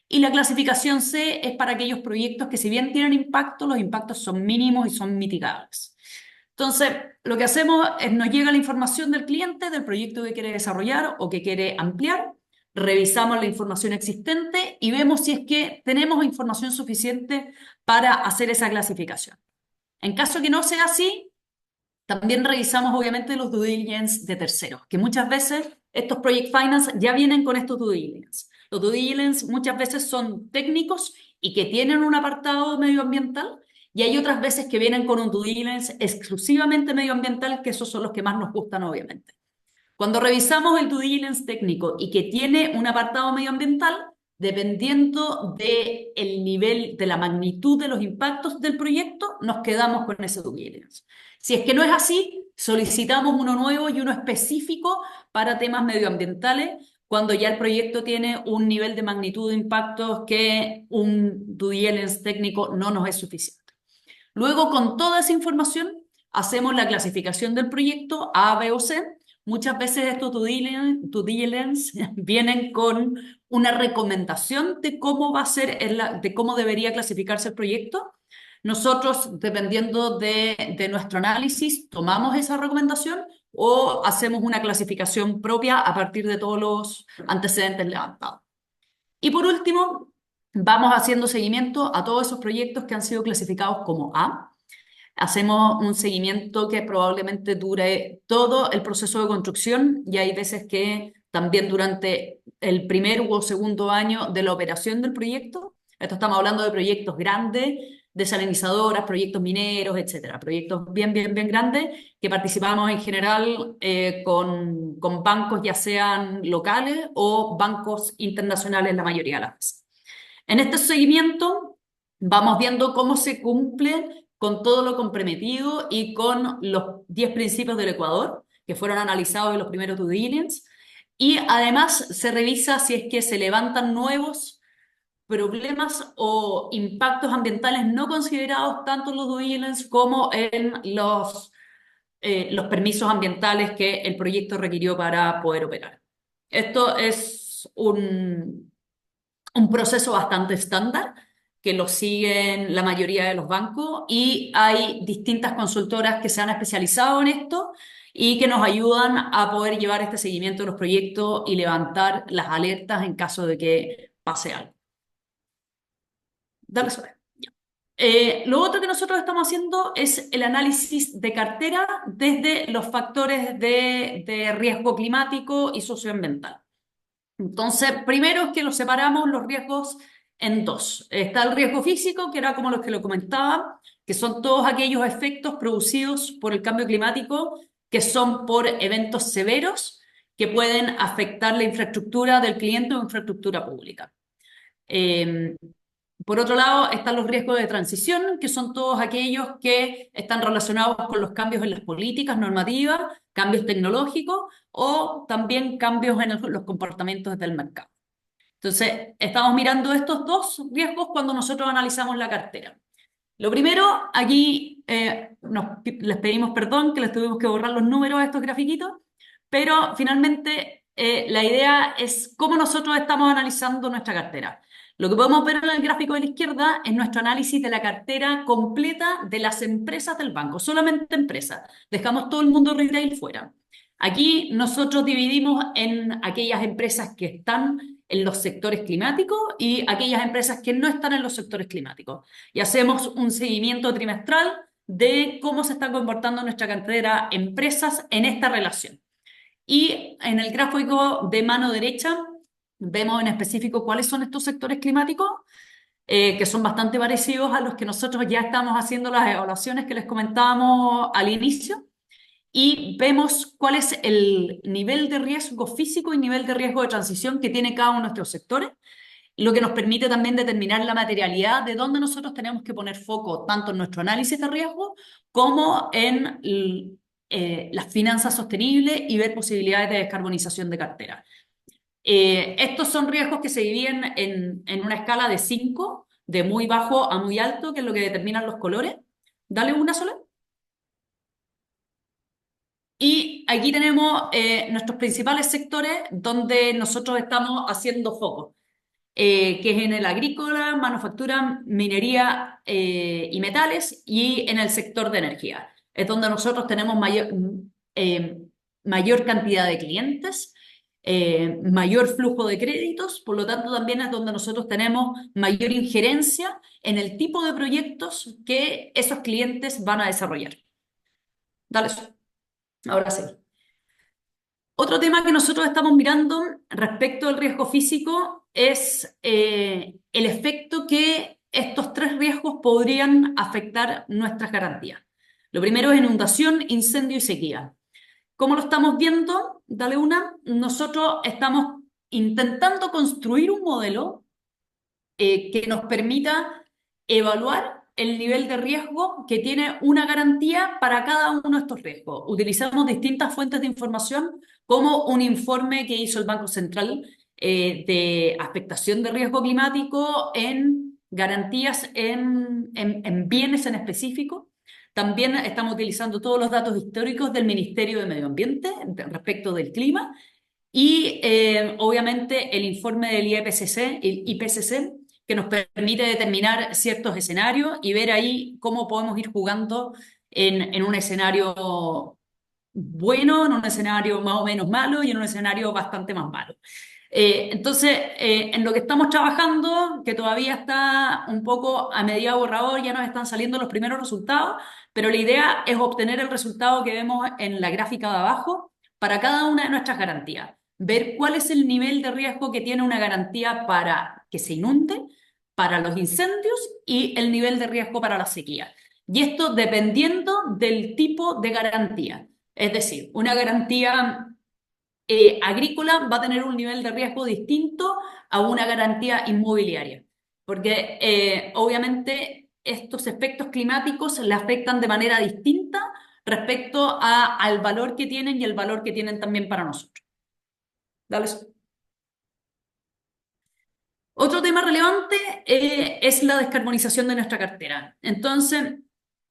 Y la clasificación C es para aquellos proyectos que si bien tienen impacto, los impactos son mínimos y son mitigables. Entonces, lo que hacemos es nos llega la información del cliente, del proyecto que quiere desarrollar o que quiere ampliar, revisamos la información existente y vemos si es que tenemos información suficiente para hacer esa clasificación. En caso que no sea así, también revisamos obviamente los due diligence de terceros, que muchas veces estos project finance ya vienen con estos due diligence. Los due diligence muchas veces son técnicos y que tienen un apartado medioambiental, y hay otras veces que vienen con un due diligence exclusivamente medioambiental, que esos son los que más nos gustan obviamente. Cuando revisamos el due diligence técnico y que tiene un apartado medioambiental, dependiendo del nivel, de la magnitud de los impactos del proyecto, nos quedamos con ese due diligence. Si es que no es así, solicitamos uno nuevo y uno específico para temas medioambientales, cuando ya el proyecto tiene un nivel de magnitud de impactos que un due diligence técnico no nos es suficiente. Luego, con toda esa información, hacemos la clasificación del proyecto A, B o C. Muchas veces estos due diligence vienen con una recomendación de cómo va a ser, de cómo debería clasificarse el proyecto. Nosotros, dependiendo de nuestro análisis, tomamos esa recomendación o hacemos una clasificación propia a partir de todos los antecedentes levantados. Y por último, vamos haciendo seguimiento a todos esos proyectos que han sido clasificados como A. Hacemos un seguimiento que probablemente dure todo el proceso de construcción, y hay veces que también durante el primer o segundo año de la operación del proyecto. Esto estamos hablando de proyectos grandes, desalinizadoras, proyectos mineros, etcétera. Proyectos bien grandes que participamos en general con bancos ya sean locales o bancos internacionales la mayoría de las veces. En este seguimiento vamos viendo cómo se cumple con todo lo comprometido y con los 10 principios del Ecuador, que fueron analizados en los primeros due diligence, y además se revisa si es que se levantan nuevos problemas o impactos ambientales no considerados tanto en los due diligence como en los permisos ambientales que el proyecto requirió para poder operar. Esto es un proceso bastante estándar que lo siguen la mayoría de los bancos, y hay distintas consultoras que se han especializado en esto y que nos ayudan a poder llevar este seguimiento de los proyectos y levantar las alertas en caso de que pase algo. Dale sobre. Lo otro que nosotros estamos haciendo es el análisis de cartera desde los factores de riesgo climático y socioambiental. Entonces, primero es que los separamos los riesgos en dos. Está el riesgo físico, que era como los que lo comentaba, que son todos aquellos efectos producidos por el cambio climático, que son por eventos severos que pueden afectar la infraestructura del cliente o infraestructura pública. Por otro lado, están los riesgos de transición, que son todos aquellos que están relacionados con los cambios en las políticas normativas, cambios tecnológicos o también cambios en los comportamientos del mercado. Entonces, estamos mirando estos dos riesgos cuando nosotros analizamos la cartera. Lo primero, aquí les pedimos perdón que les tuvimos que borrar los números a estos grafiquitos, pero finalmente la idea es cómo nosotros estamos analizando nuestra cartera. Lo que podemos ver en el gráfico de la izquierda es nuestro análisis de la cartera completa de las empresas del banco, solamente empresas. Dejamos todo el mundo retail fuera. Aquí nosotros dividimos en aquellas empresas que están en los sectores climáticos y aquellas empresas que no están en los sectores climáticos. Y hacemos un seguimiento trimestral de cómo se está comportando nuestra cartera empresas en esta relación. Y en el gráfico de mano derecha vemos en específico cuáles son estos sectores climáticos, que son bastante parecidos a los que nosotros ya estamos haciendo las evaluaciones que les comentábamos al inicio. Y vemos cuál es el nivel de riesgo físico y nivel de riesgo de transición que tiene cada uno de nuestros sectores, lo que nos permite también determinar la materialidad de dónde nosotros tenemos que poner foco, tanto en nuestro análisis de riesgo como en las finanzas sostenibles y ver posibilidades de descarbonización de cartera. Estos son riesgos que se dividen en una escala de 5, de muy bajo a muy alto, que es lo que determinan los colores. Dale una sola. Y aquí tenemos nuestros principales sectores donde nosotros estamos haciendo foco, que es en el agrícola, manufactura, minería y metales, y en el sector de energía. Es donde nosotros tenemos mayor cantidad de clientes, mayor flujo de créditos, por lo tanto también es donde nosotros tenemos mayor injerencia en el tipo de proyectos que esos clientes van a desarrollar. Dale, ahora sí. Otro tema que nosotros estamos mirando respecto al riesgo físico es el efecto que estos 3 riesgos podrían afectar nuestras garantías. Lo primero es inundación, incendio y sequía. ¿Cómo lo estamos viendo? Dale una. Nosotros estamos intentando construir un modelo que nos permita evaluar el nivel de riesgo que tiene una garantía para cada uno de estos riesgos. Utilizamos distintas fuentes de información, como un informe que hizo el Banco Central de afectación de riesgo climático en garantías en bienes en específico. También estamos utilizando todos los datos históricos del Ministerio de Medio Ambiente respecto del clima y obviamente el informe del IPCC, que nos permite determinar ciertos escenarios y ver ahí cómo podemos ir jugando en un escenario bueno, en un escenario más o menos malo y en un escenario bastante más malo. Entonces, en lo que estamos trabajando, que todavía está un poco a medida borrador, ya nos están saliendo los primeros resultados, pero la idea es obtener el resultado que vemos en la gráfica de abajo para cada una de nuestras garantías. Ver cuál es el nivel de riesgo que tiene una garantía para que se inunde, para los incendios y el nivel de riesgo para la sequía. Y esto dependiendo del tipo de garantía. Es decir, una garantía agrícola va a tener un nivel de riesgo distinto a una garantía inmobiliaria, porque obviamente estos efectos climáticos le afectan de manera distinta respecto al valor que tienen y el valor que tienen también para nosotros. Dale. Otro tema relevante es la descarbonización de nuestra cartera. Entonces,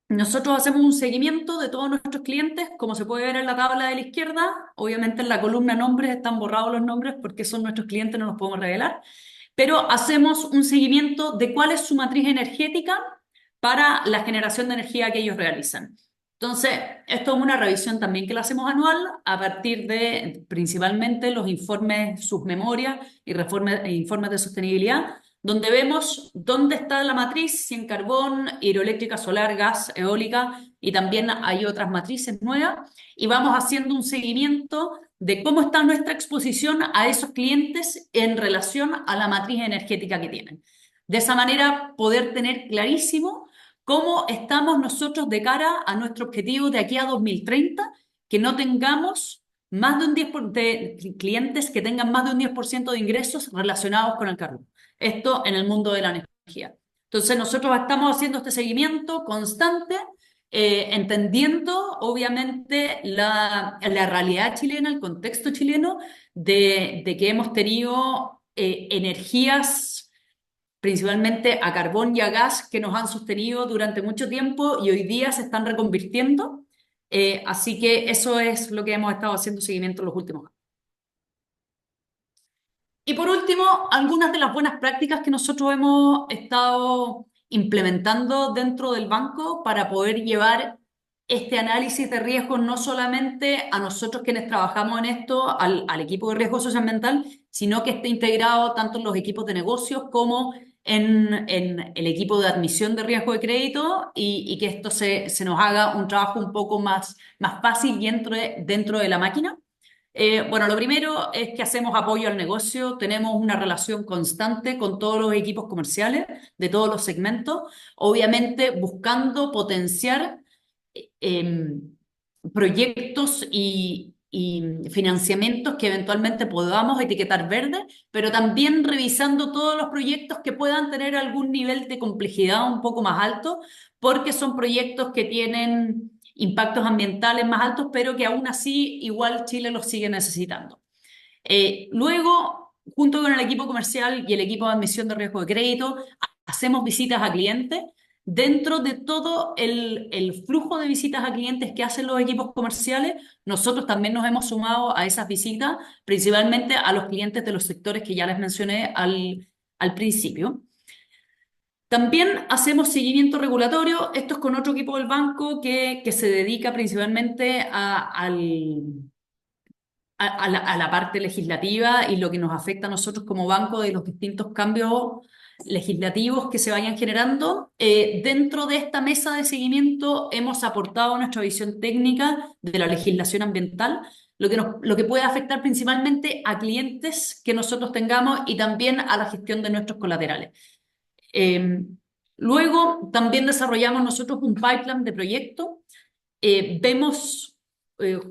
nosotros hacemos un seguimiento de todos nuestros clientes, como se puede ver en la tabla de la izquierda. Obviamente en la columna nombres están borrados los nombres porque son nuestros clientes, no los podemos revelar. Pero hacemos un seguimiento de cuál es su matriz energética para la generación de energía que ellos realizan. Entonces, esto es una revisión también que la hacemos anual a partir de principalmente los informes, sus memorias y informes de sostenibilidad, donde vemos dónde está la matriz, si en carbón, hidroeléctrica, solar, gas, eólica, y también hay otras matrices nuevas, y vamos haciendo un seguimiento de cómo está nuestra exposición a esos clientes en relación a la matriz energética que tienen. De esa manera, poder tener clarísimo cómo estamos nosotros de cara a nuestro objetivo de aquí a 2030, que no tengamos más de un 10% de clientes que tengan más de un 10% de ingresos relacionados con el carbón. Esto en el mundo de la energía. Entonces nosotros estamos haciendo este seguimiento constante, entendiendo obviamente la realidad chilena, el contexto chileno, de que hemos tenido energías principalmente a carbón y a gas que nos han sostenido durante mucho tiempo y hoy día se están reconvirtiendo. Así que eso es lo que hemos estado haciendo seguimiento en los últimos años. Y por último, algunas de las buenas prácticas que nosotros hemos estado implementando dentro del banco para poder llevar este análisis de riesgos no solamente a nosotros quienes trabajamos en esto, al equipo de riesgo socioambiental, sino que esté integrado tanto en los equipos de negocios como en el equipo de admisión de riesgo de crédito y que esto se nos haga un trabajo un poco más fácil dentro de la máquina. Bueno, lo primero es que hacemos apoyo al negocio, tenemos una relación constante con todos los equipos comerciales de todos los segmentos, obviamente buscando potenciar proyectos y financiamientos que eventualmente podamos etiquetar verde, pero también revisando todos los proyectos que puedan tener algún nivel de complejidad un poco más alto, porque son proyectos que tienen impactos ambientales más altos, pero que aún así igual Chile los sigue necesitando. Luego, junto con el equipo comercial y el equipo de admisión de riesgo de crédito, hacemos visitas a clientes. Dentro de todo el flujo de visitas a clientes que hacen los equipos comerciales, nosotros también nos hemos sumado a esas visitas, principalmente a los clientes de los sectores que ya les mencioné al principio. También hacemos seguimiento regulatorio. Esto es con otro equipo del banco que se dedica principalmente a la parte legislativa y lo que nos afecta a nosotros como banco de los distintos cambios legislativos que se vayan generando. Dentro de esta mesa de seguimiento hemos aportado nuestra visión técnica de la legislación ambiental, lo que puede afectar principalmente a clientes que nosotros tengamos y también a la gestión de nuestros colaterales. Luego también desarrollamos nosotros un pipeline de proyecto. Vemos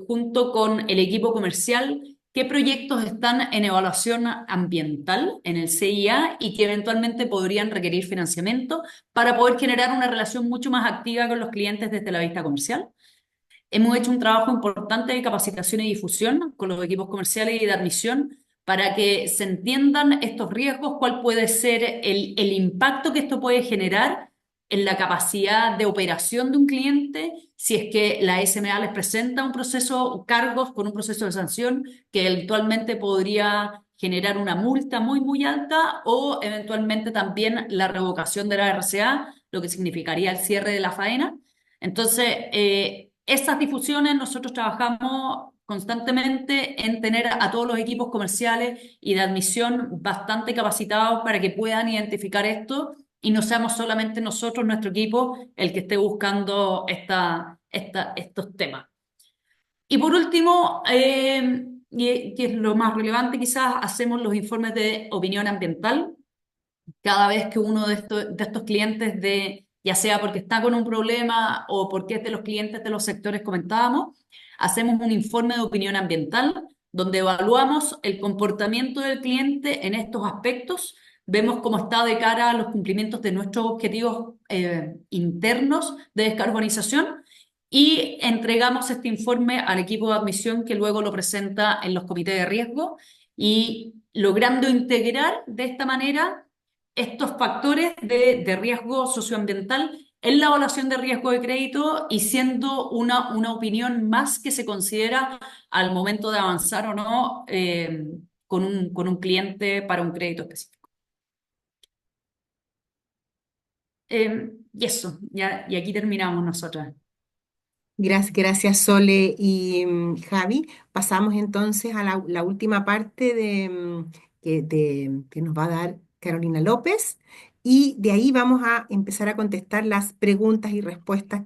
junto con el equipo comercial qué proyectos están en evaluación ambiental en el CIA y que eventualmente podrían requerir financiamiento para poder generar una relación mucho más activa con los clientes desde la vista comercial. Hemos hecho un trabajo importante de capacitación y difusión con los equipos comerciales y de admisión para que se entiendan estos riesgos, cuál puede ser el impacto que esto puede generar en la capacidad de operación de un cliente si es que la SMA les presenta un proceso, cargos con un proceso de sanción que eventualmente podría generar una multa muy alta o eventualmente también la revocación de la RCA, lo que significaría el cierre de la faena. Entonces, esas difusiones nosotros trabajamos constantemente en tener a todos los equipos comerciales y de admisión bastante capacitados para que puedan identificar esto y no seamos solamente nosotros, nuestro equipo, el que esté buscando estos temas. Y por último, que es lo más relevante quizás, hacemos los informes de opinión ambiental cada vez que uno de estos clientes, ya sea porque está con un problema o porque es de los clientes de los sectores comentábamos, hacemos un informe de opinión ambiental donde evaluamos el comportamiento del cliente en estos aspectos, vemos cómo está de cara a los cumplimientos de nuestros objetivos internos de descarbonización y entregamos este informe al equipo de admisión que luego lo presenta en los comités de riesgo y logrando integrar de esta manera estos factores de riesgo socioambiental en la evaluación de riesgo de crédito y siendo una opinión más que se considera al momento de avanzar o no con un cliente para un crédito específico. Y eso, y aquí terminamos nosotras. Gracias, Sole y Javi. Pasamos entonces a la última parte que nos va a dar Carolina López y de ahí vamos a empezar a contestar las preguntas y respuestas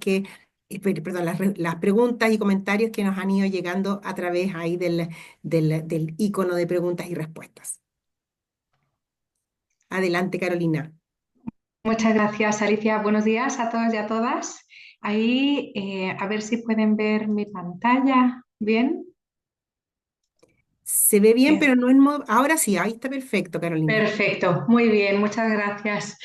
perdón, las preguntas y comentarios que nos han ido llegando a través ahí del icono de preguntas y respuestas. Adelante, Carolina. Muchas gracias, Alicia. Buenos días a todos y a todas. Ahí, a ver si pueden ver mi pantalla. ¿Bien? Se ve bien, Bien. pero no en modo... Ahora sí, ahí está perfecto, Carolina. Perfecto, muy bien, muchas gracias.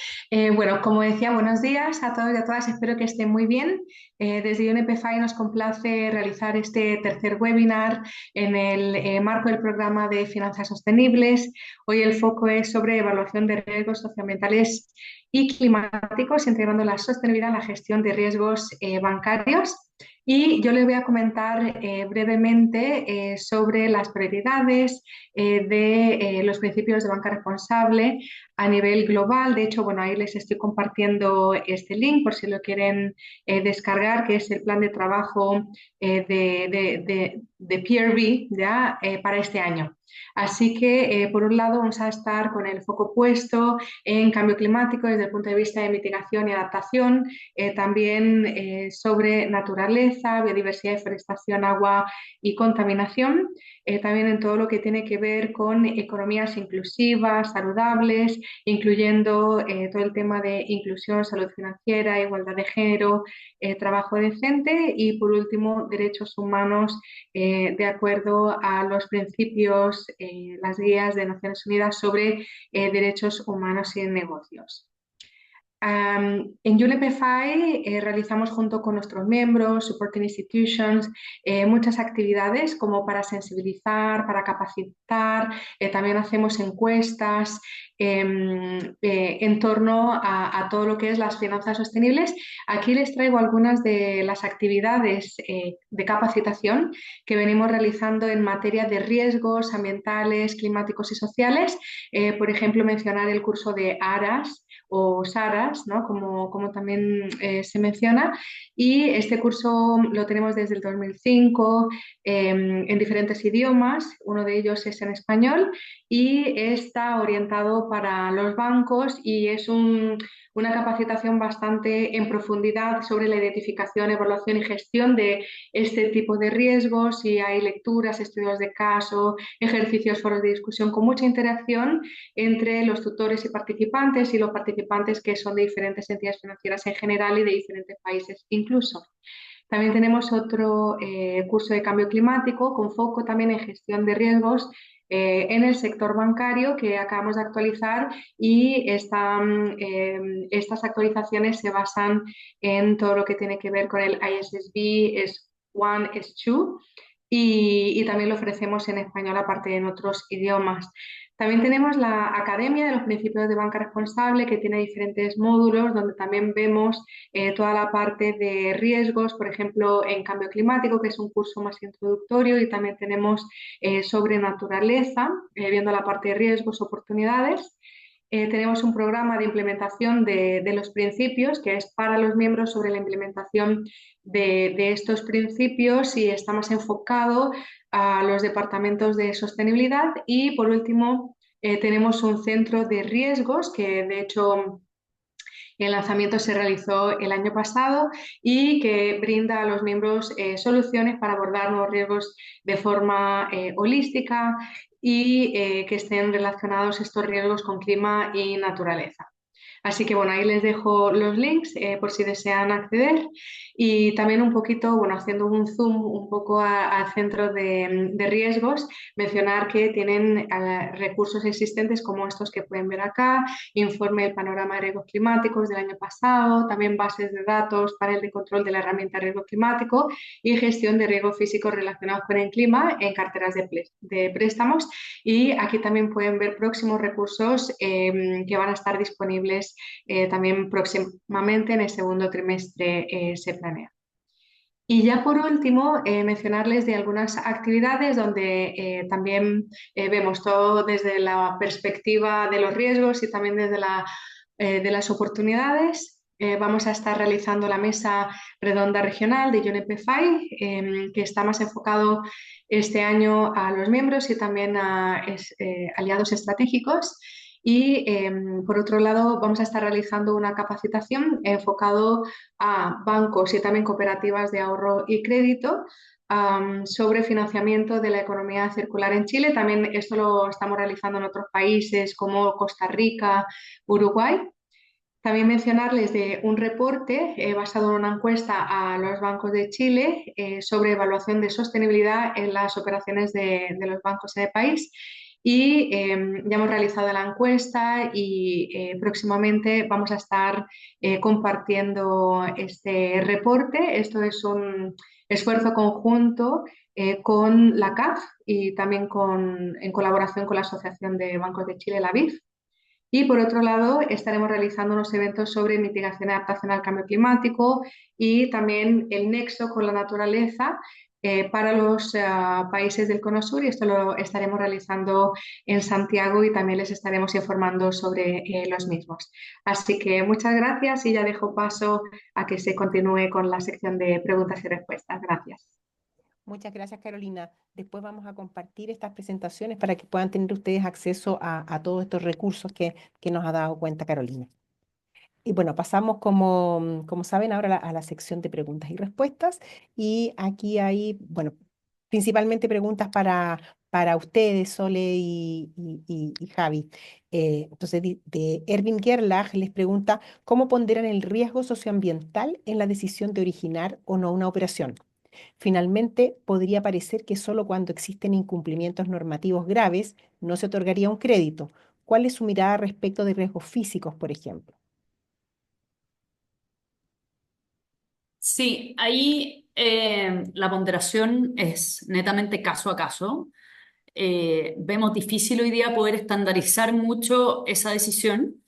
Bueno, como decía, buenos días a todos y a todas, espero que estén muy bien. Desde UNPFI nos complace realizar este tercer webinar en el marco del programa de finanzas sostenibles. Hoy el foco es sobre evaluación de riesgos socioambientales y climáticos, integrando la sostenibilidad en la gestión de riesgos bancarios. Y yo les voy a comentar brevemente sobre las prioridades de los principios de banca responsable a nivel global. De hecho, bueno, ahí les estoy compartiendo este link por si lo quieren descargar, que es el plan de trabajo de PRB ¿ya? Para este año. Así que, por un lado, vamos a estar con el foco puesto en cambio climático desde el punto de vista de mitigación y adaptación, también sobre naturaleza, biodiversidad, deforestación, agua y contaminación, también en todo lo que tiene que ver con economías inclusivas, saludables, incluyendo todo el tema de inclusión, salud financiera, igualdad de género, trabajo decente y, por último, derechos humanos de acuerdo a los principios, las guías de Naciones Unidas sobre derechos humanos y negocios. En UNEP-FI realizamos junto con nuestros miembros, supporting institutions, muchas actividades como para sensibilizar, para capacitar, también hacemos encuestas en torno a todo lo que es las finanzas sostenibles. Aquí les traigo algunas de las actividades de capacitación que venimos realizando en materia de riesgos ambientales, climáticos y sociales. Por ejemplo, mencionar el curso de ARAS, o SARAS, ¿no? como también se menciona. Y este curso lo tenemos desde el 2005 en diferentes idiomas, uno de ellos es en español y está orientado para los bancos y es una capacitación bastante en profundidad sobre la identificación, evaluación y gestión de este tipo de riesgos y hay lecturas, estudios de caso, ejercicios, foros de discusión con mucha interacción entre los tutores y participantes y los participantes que son de diferentes entidades financieras en general y de diferentes países incluso. También tenemos otro curso de cambio climático con foco también en gestión de riesgos en el sector bancario que acabamos de actualizar y estas actualizaciones se basan en todo lo que tiene que ver con el ISSB, S1, S2 y también lo ofrecemos en español aparte de en otros idiomas. También tenemos la Academia de los Principios de Banca Responsable, que tiene diferentes módulos donde también vemos toda la parte de riesgos, por ejemplo, en cambio climático, que es un curso más introductorio, y también tenemos sobre naturaleza, viendo la parte de riesgos, oportunidades. Tenemos un programa de implementación de los principios, que es para los miembros sobre la implementación de estos principios y está más enfocado a los departamentos de sostenibilidad. Y por último, tenemos un centro de riesgos que de hecho el lanzamiento se realizó el año pasado y que brinda a los miembros soluciones para abordar nuevos riesgos de forma holística y que estén relacionados estos riesgos con clima y naturaleza. Así que bueno, ahí les dejo los links por si desean acceder y también un poquito, bueno, haciendo un zoom un poco al centro de riesgos, mencionar que tienen recursos existentes como estos que pueden ver acá, informe del panorama de riesgos climáticos del año pasado, también bases de datos, panel de control de la herramienta de riesgo climático y gestión de riesgos físicos relacionados con el clima en carteras de préstamos. Y aquí también pueden ver próximos recursos que van a estar disponibles también próximamente en el segundo trimestre se planea. Y ya por último, mencionarles de algunas actividades donde también vemos todo desde la perspectiva de los riesgos y también desde de las oportunidades. Vamos a estar realizando la mesa redonda regional de UNEP-FI, que está más enfocado este año a los miembros y también a aliados estratégicos. Y por otro lado, vamos a estar realizando una capacitación enfocado a bancos y también cooperativas de ahorro y crédito sobre financiamiento de la economía circular en Chile. También esto lo estamos realizando en otros países como Costa Rica, Uruguay. También mencionarles de un reporte basado en una encuesta a los bancos de Chile sobre evaluación de sostenibilidad en las operaciones de los bancos en el país. Y ya hemos realizado la encuesta y próximamente vamos a estar compartiendo este reporte. Esto es un esfuerzo conjunto con la CAF y también en colaboración con la Asociación de Bancos de Chile, la BIF. Y por otro lado, estaremos realizando unos eventos sobre mitigación y adaptación al cambio climático y también el nexo con la naturaleza para los países del Cono Sur, y esto lo estaremos realizando en Santiago y también les estaremos informando sobre los mismos. Así que muchas gracias y ya dejo paso a que se continúe con la sección de preguntas y respuestas. Gracias. Muchas gracias, Carolina. Después vamos a compartir estas presentaciones para que puedan tener ustedes acceso a todos estos recursos que nos ha dado cuenta Carolina. Y bueno, pasamos como saben ahora a la sección de preguntas y respuestas. Y aquí hay, bueno, principalmente preguntas para ustedes, Sole y Javi. Entonces, de Erwin Gerlach les pregunta, ¿cómo ponderan el riesgo socioambiental en la decisión de originar o no una operación? Finalmente, podría parecer que solo cuando existen incumplimientos normativos graves no se otorgaría un crédito. ¿Cuál es su mirada respecto de riesgos físicos, por ejemplo? Sí, ahí la ponderación es netamente caso a caso. Vemos difícil hoy día poder estandarizar mucho esa decisión.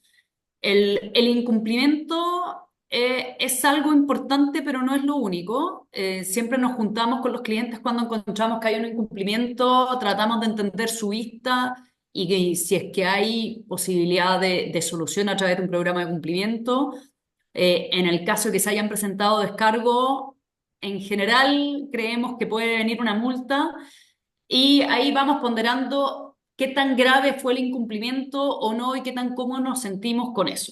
El incumplimiento es algo importante, pero no es lo único. Siempre nos juntamos con los clientes cuando encontramos que hay un incumplimiento, tratamos de entender su vista y que si es que hay posibilidad de solución a través de un programa de cumplimiento. En el caso de que se hayan presentado descargo, en general creemos que puede venir una multa y ahí vamos ponderando qué tan grave fue el incumplimiento o no y qué tan cómodos nos sentimos con eso.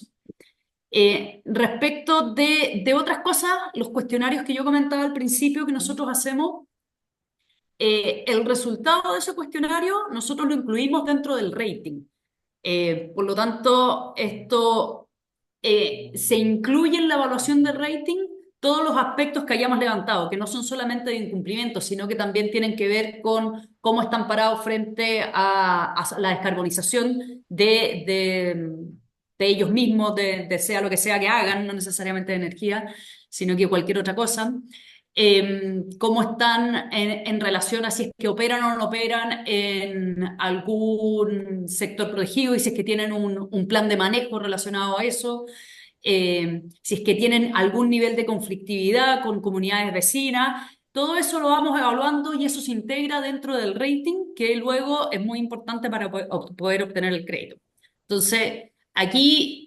Respecto de otras cosas, los cuestionarios que yo comentaba al principio que nosotros hacemos, el resultado de ese cuestionario nosotros lo incluimos dentro del rating. Por lo tanto, esto se incluye en la evaluación del rating todos los aspectos que hayamos levantado, que no son solamente de incumplimiento, sino que también tienen que ver con cómo están parados frente a la descarbonización de ellos mismos, de sea lo que sea que hagan, no necesariamente de energía, sino que cualquier otra cosa. Cómo están en relación a si es que operan o no operan en algún sector protegido y si es que tienen un plan de manejo relacionado a eso, si es que tienen algún nivel de conflictividad con comunidades vecinas. Todo eso lo vamos evaluando y eso se integra dentro del rating, que luego es muy importante para poder obtener el crédito. Entonces, aquí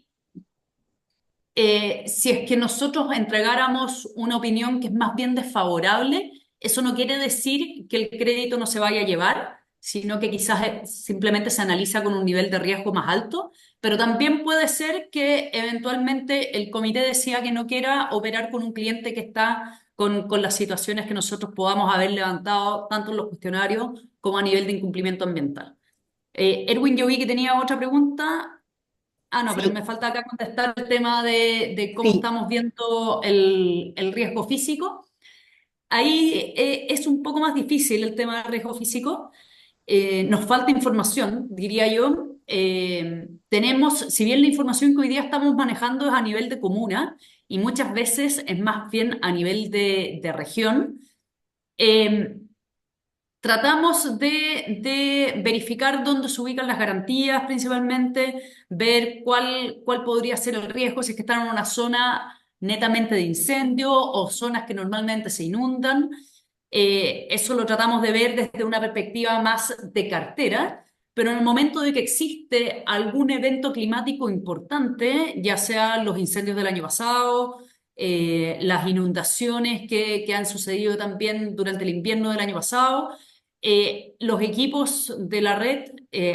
si es que nosotros entregáramos una opinión que es más bien desfavorable, eso no quiere decir que el crédito no se vaya a llevar, sino que quizás simplemente se analiza con un nivel de riesgo más alto, pero también puede ser que eventualmente el comité decida que no quiera operar con un cliente que está con las situaciones que nosotros podamos haber levantado tanto en los cuestionarios como a nivel de incumplimiento ambiental. Erwin, yo vi que tenía otra pregunta. Ah, no, pero Sí, me falta acá contestar el tema de cómo sí, estamos viendo el riesgo físico. Ahí es un poco más difícil el tema del riesgo físico. Nos falta información, diría yo. Tenemos, si bien la información que hoy día estamos manejando es a nivel de comuna y muchas veces es más bien a nivel de región, eh, tratamos de verificar dónde se ubican las garantías principalmente, ver cuál podría ser el riesgo si es que están en una zona netamente de incendio o zonas que normalmente se inundan. Eso lo tratamos de ver desde una perspectiva más de cartera, pero en el momento de que existe algún evento climático importante, ya sean los incendios del año pasado, las inundaciones que han sucedido también durante el invierno del año pasado, los equipos de la red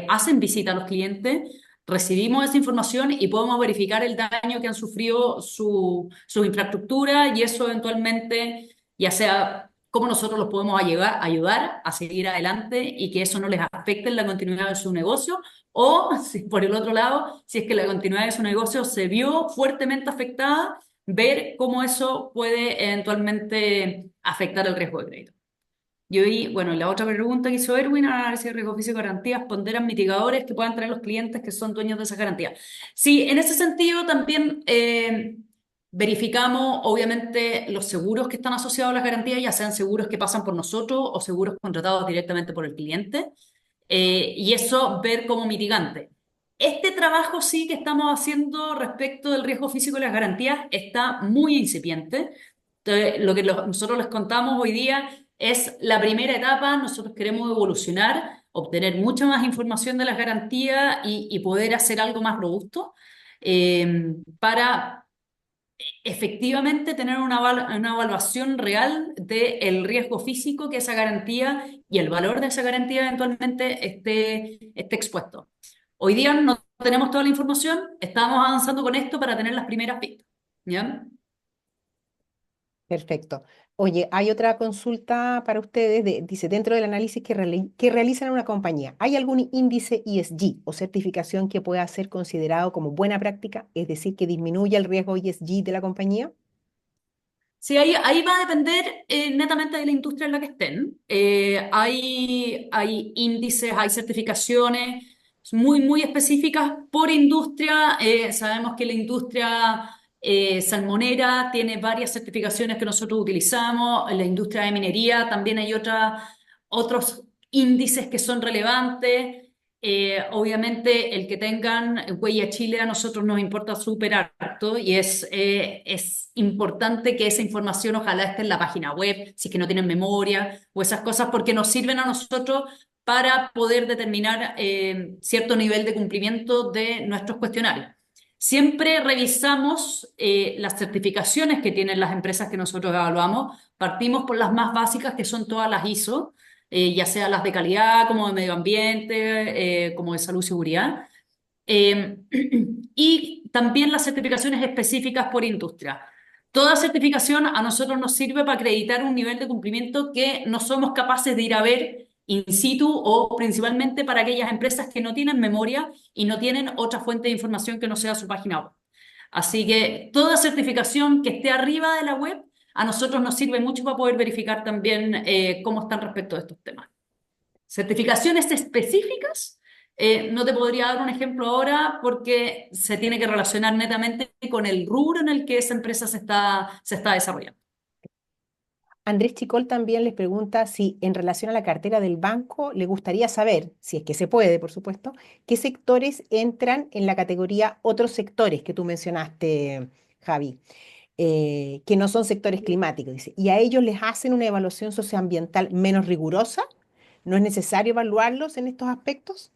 hacen visita a los clientes, recibimos esa información y podemos verificar el daño que han sufrido su infraestructura y eso eventualmente, ya sea cómo nosotros los podemos ayudar a seguir adelante y que eso no les afecte en la continuidad de su negocio, o si por el otro lado, si es que la continuidad de su negocio se vio fuertemente afectada, ver cómo eso puede eventualmente afectar el riesgo de crédito. Yo vi, bueno, la otra pregunta que hizo Erwin, análisis de riesgo físico y garantías, ponderan mitigadores que puedan tener los clientes que son dueños de esas garantías. Sí, en ese sentido también verificamos, obviamente, los seguros que están asociados a las garantías, ya sean seguros que pasan por nosotros o seguros contratados directamente por el cliente, y eso ver como mitigante. Este trabajo sí que estamos haciendo respecto del riesgo físico y las garantías está muy incipiente. Entonces, lo que nosotros les contamos hoy día es la primera etapa. Nosotros queremos evolucionar, obtener mucha más información de las garantías y poder hacer algo más robusto para efectivamente tener una evaluación real del riesgo físico que esa garantía y el valor de esa garantía eventualmente esté expuesto. Hoy día no tenemos toda la información, estamos avanzando con esto para tener las primeras pistas. ¿Ya? Perfecto. Oye, hay otra consulta para ustedes. Dice, dentro del análisis que realizan en una compañía, ¿hay algún índice ESG o certificación que pueda ser considerado como buena práctica? Es decir, que disminuya el riesgo ESG de la compañía. Sí, ahí va a depender netamente de la industria en la que estén. Hay índices, hay certificaciones muy específicas por industria. Sabemos que la industria salmonera tiene varias certificaciones que nosotros utilizamos. En la industria de minería también hay otros índices que son relevantes. Obviamente el que tengan huella Chile a nosotros nos importa súper harto y es importante que esa información ojalá esté en la página web, si es que no tienen memoria o esas cosas, porque nos sirven a nosotros para poder determinar cierto nivel de cumplimiento de nuestros cuestionarios. Siempre revisamos las certificaciones que tienen las empresas que nosotros evaluamos. Partimos por las más básicas, que son todas las ISO, ya sea las de calidad, como de medio ambiente, como de salud y seguridad. Eh, y también las certificaciones específicas por industria. Toda certificación a nosotros nos sirve para acreditar un nivel de cumplimiento que no somos capaces de ir a ver in situ o principalmente para aquellas empresas que no tienen memoria y no tienen otra fuente de información que no sea su página web. Así que toda certificación que esté arriba de la web a nosotros nos sirve mucho para poder verificar también cómo están respecto a estos temas. Certificaciones específicas, no te podría dar un ejemplo ahora porque se tiene que relacionar netamente con el rubro en el que esa empresa se está desarrollando. Andrés Chicol también les pregunta si en relación a la cartera del banco le gustaría saber, si es que se puede, por supuesto, qué sectores entran en la categoría otros sectores que tú mencionaste, Javi, que no son sectores climáticos, dice, y a ellos les hacen una evaluación socioambiental menos rigurosa. ¿No es necesario evaluarlos en estos aspectos?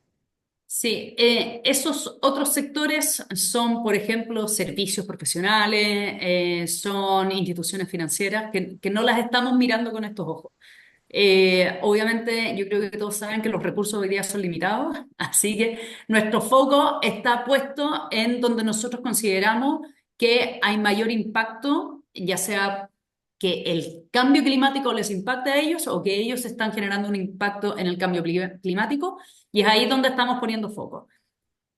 Sí, esos otros sectores son, por ejemplo, servicios profesionales, son instituciones financieras que no las estamos mirando con estos ojos. Obviamente, yo creo que todos saben que los recursos hoy día son limitados, así que nuestro foco está puesto en donde nosotros consideramos que hay mayor impacto, ya sea que el cambio climático les impacte a ellos o que ellos están generando un impacto en el cambio climático, y es ahí donde estamos poniendo foco.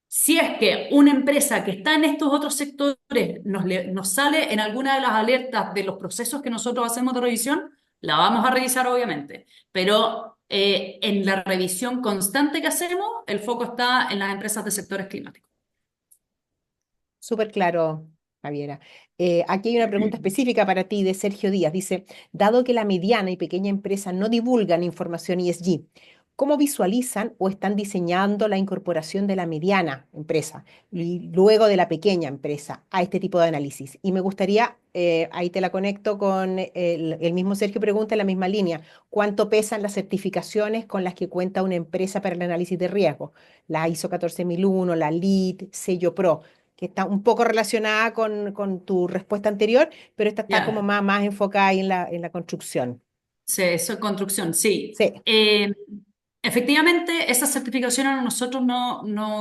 Si es que una empresa que está en estos otros sectores nos sale en alguna de las alertas de los procesos que nosotros hacemos de revisión, la vamos a revisar obviamente, pero en la revisión constante que hacemos, el foco está en las empresas de sectores climáticos. Súper claro, Javiera. Aquí hay una pregunta específica para ti de Sergio Díaz. Dice, dado que la mediana y pequeña empresa no divulgan información ESG, ¿cómo visualizan o están diseñando la incorporación de la mediana empresa y luego de la pequeña empresa a este tipo de análisis? Y me gustaría, ahí te la conecto con el mismo Sergio pregunta en la misma línea, ¿cuánto pesan las certificaciones con las que cuenta una empresa para el análisis de riesgo? La ISO 14001, la LEED, Sello Pro, que está un poco relacionada con tu respuesta anterior, pero esta está como Ya, más enfocada ahí en la construcción. sí, eso es construcción, sí. Sí, Efectivamente, esas certificaciones a nosotros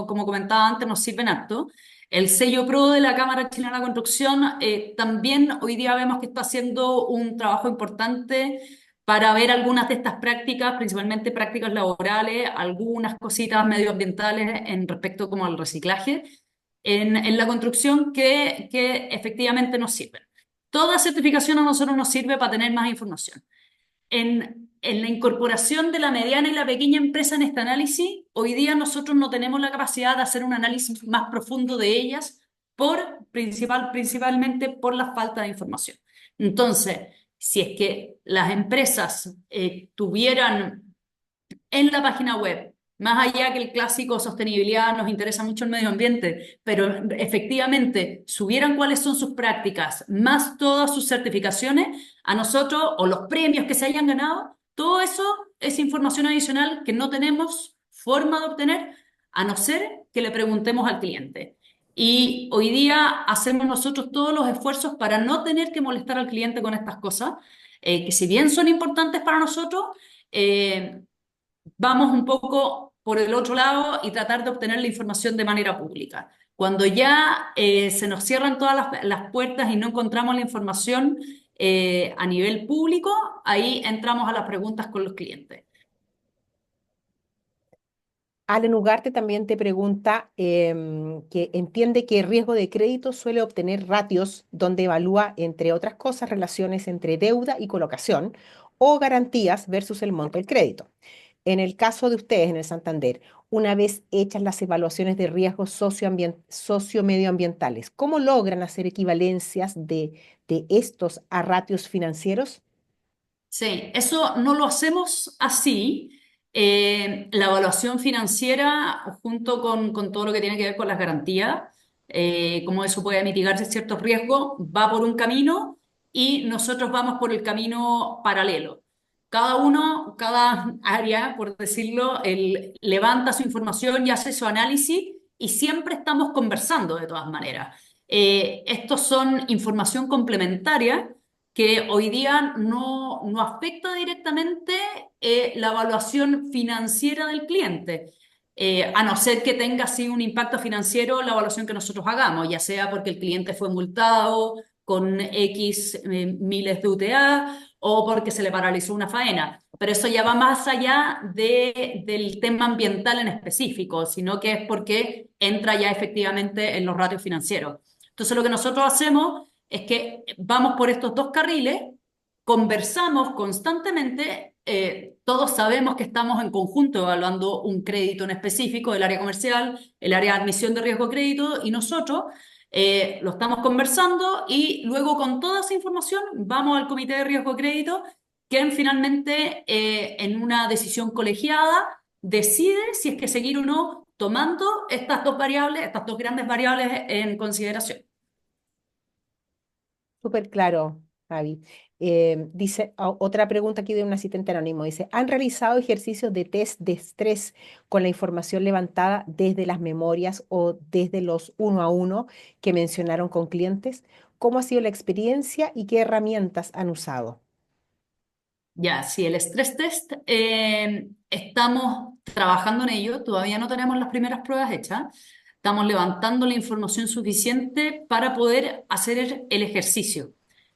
como comentaba antes, nos sirven harto. El sello PRO de la Cámara Chilena de Construcción también hoy día vemos que está haciendo un trabajo importante para ver algunas de estas prácticas, principalmente prácticas laborales, algunas cositas medioambientales en respecto como al reciclaje en la construcción que efectivamente nos sirven. Toda certificación a nosotros nos sirve para tener más información. En la incorporación de la mediana y la pequeña empresa en este análisis, hoy día nosotros no tenemos la capacidad de hacer un análisis más profundo de ellas principalmente por la falta de información. Entonces, si es que las empresas tuvieran en la página web Más allá que el clásico sostenibilidad nos interesa mucho el medio ambiente, pero efectivamente subieran cuáles son sus prácticas, más todas sus certificaciones, a nosotros, o los premios que se hayan ganado, todo eso es información adicional que no tenemos forma de obtener, a no ser que le preguntemos al cliente. Y hoy día hacemos nosotros todos los esfuerzos para no tener que molestar al cliente con estas cosas, que si bien son importantes para nosotros, eh, vamos un poco por el otro lado y tratar de obtener la información de manera pública. Cuando ya se nos cierran todas las puertas y no encontramos la información a nivel público, ahí entramos a las preguntas con los clientes. Alan Ugarte también te pregunta que entiende que el riesgo de crédito suele obtener ratios donde evalúa, entre otras cosas, relaciones entre deuda y colocación o garantías versus el monto del crédito. En el caso de ustedes, en el Santander, una vez hechas las evaluaciones de riesgos sociomedioambientales, ¿cómo logran hacer equivalencias de estos a ratios financieros? Sí, eso no lo hacemos así. La evaluación financiera, junto con todo lo que tiene que ver con las garantías, cómo eso puede mitigarse ciertos riesgos, va por un camino y nosotros vamos por el camino paralelo. Cada uno, cada área, por decirlo, levanta su información y hace su análisis y siempre estamos conversando de todas maneras. Estos son información complementaria que hoy día no afecta directamente la evaluación financiera del cliente, a no ser que tenga así un impacto financiero la evaluación que nosotros hagamos, ya sea porque el cliente fue multado con X miles de UTA o porque se le paralizó una faena. Pero eso ya va más allá del tema ambiental en específico, sino que es porque entra ya efectivamente en los ratios financieros. Entonces lo que nosotros hacemos es que vamos por estos dos carriles, conversamos constantemente, todos sabemos que estamos en conjunto evaluando un crédito en específico, el área comercial, el área de admisión de riesgo de crédito, y nosotros lo estamos conversando y luego con toda esa información vamos al comité de riesgo de crédito, quien finalmente en una decisión colegiada decide si es que seguir o no tomando estas dos variables, estas dos grandes variables en consideración. Súper claro, Javi. Dice, otra pregunta aquí de un asistente anónimo. Dice, ¿han realizado ejercicios de test de estrés con la información levantada desde las memorias o desde los uno a uno que mencionaron con clientes? ¿Cómo ha sido la experiencia y qué herramientas han usado? Ya, sí, el stress test, estamos trabajando en ello, todavía no tenemos las primeras pruebas hechas, estamos levantando la información suficiente para poder hacer el ejercicio.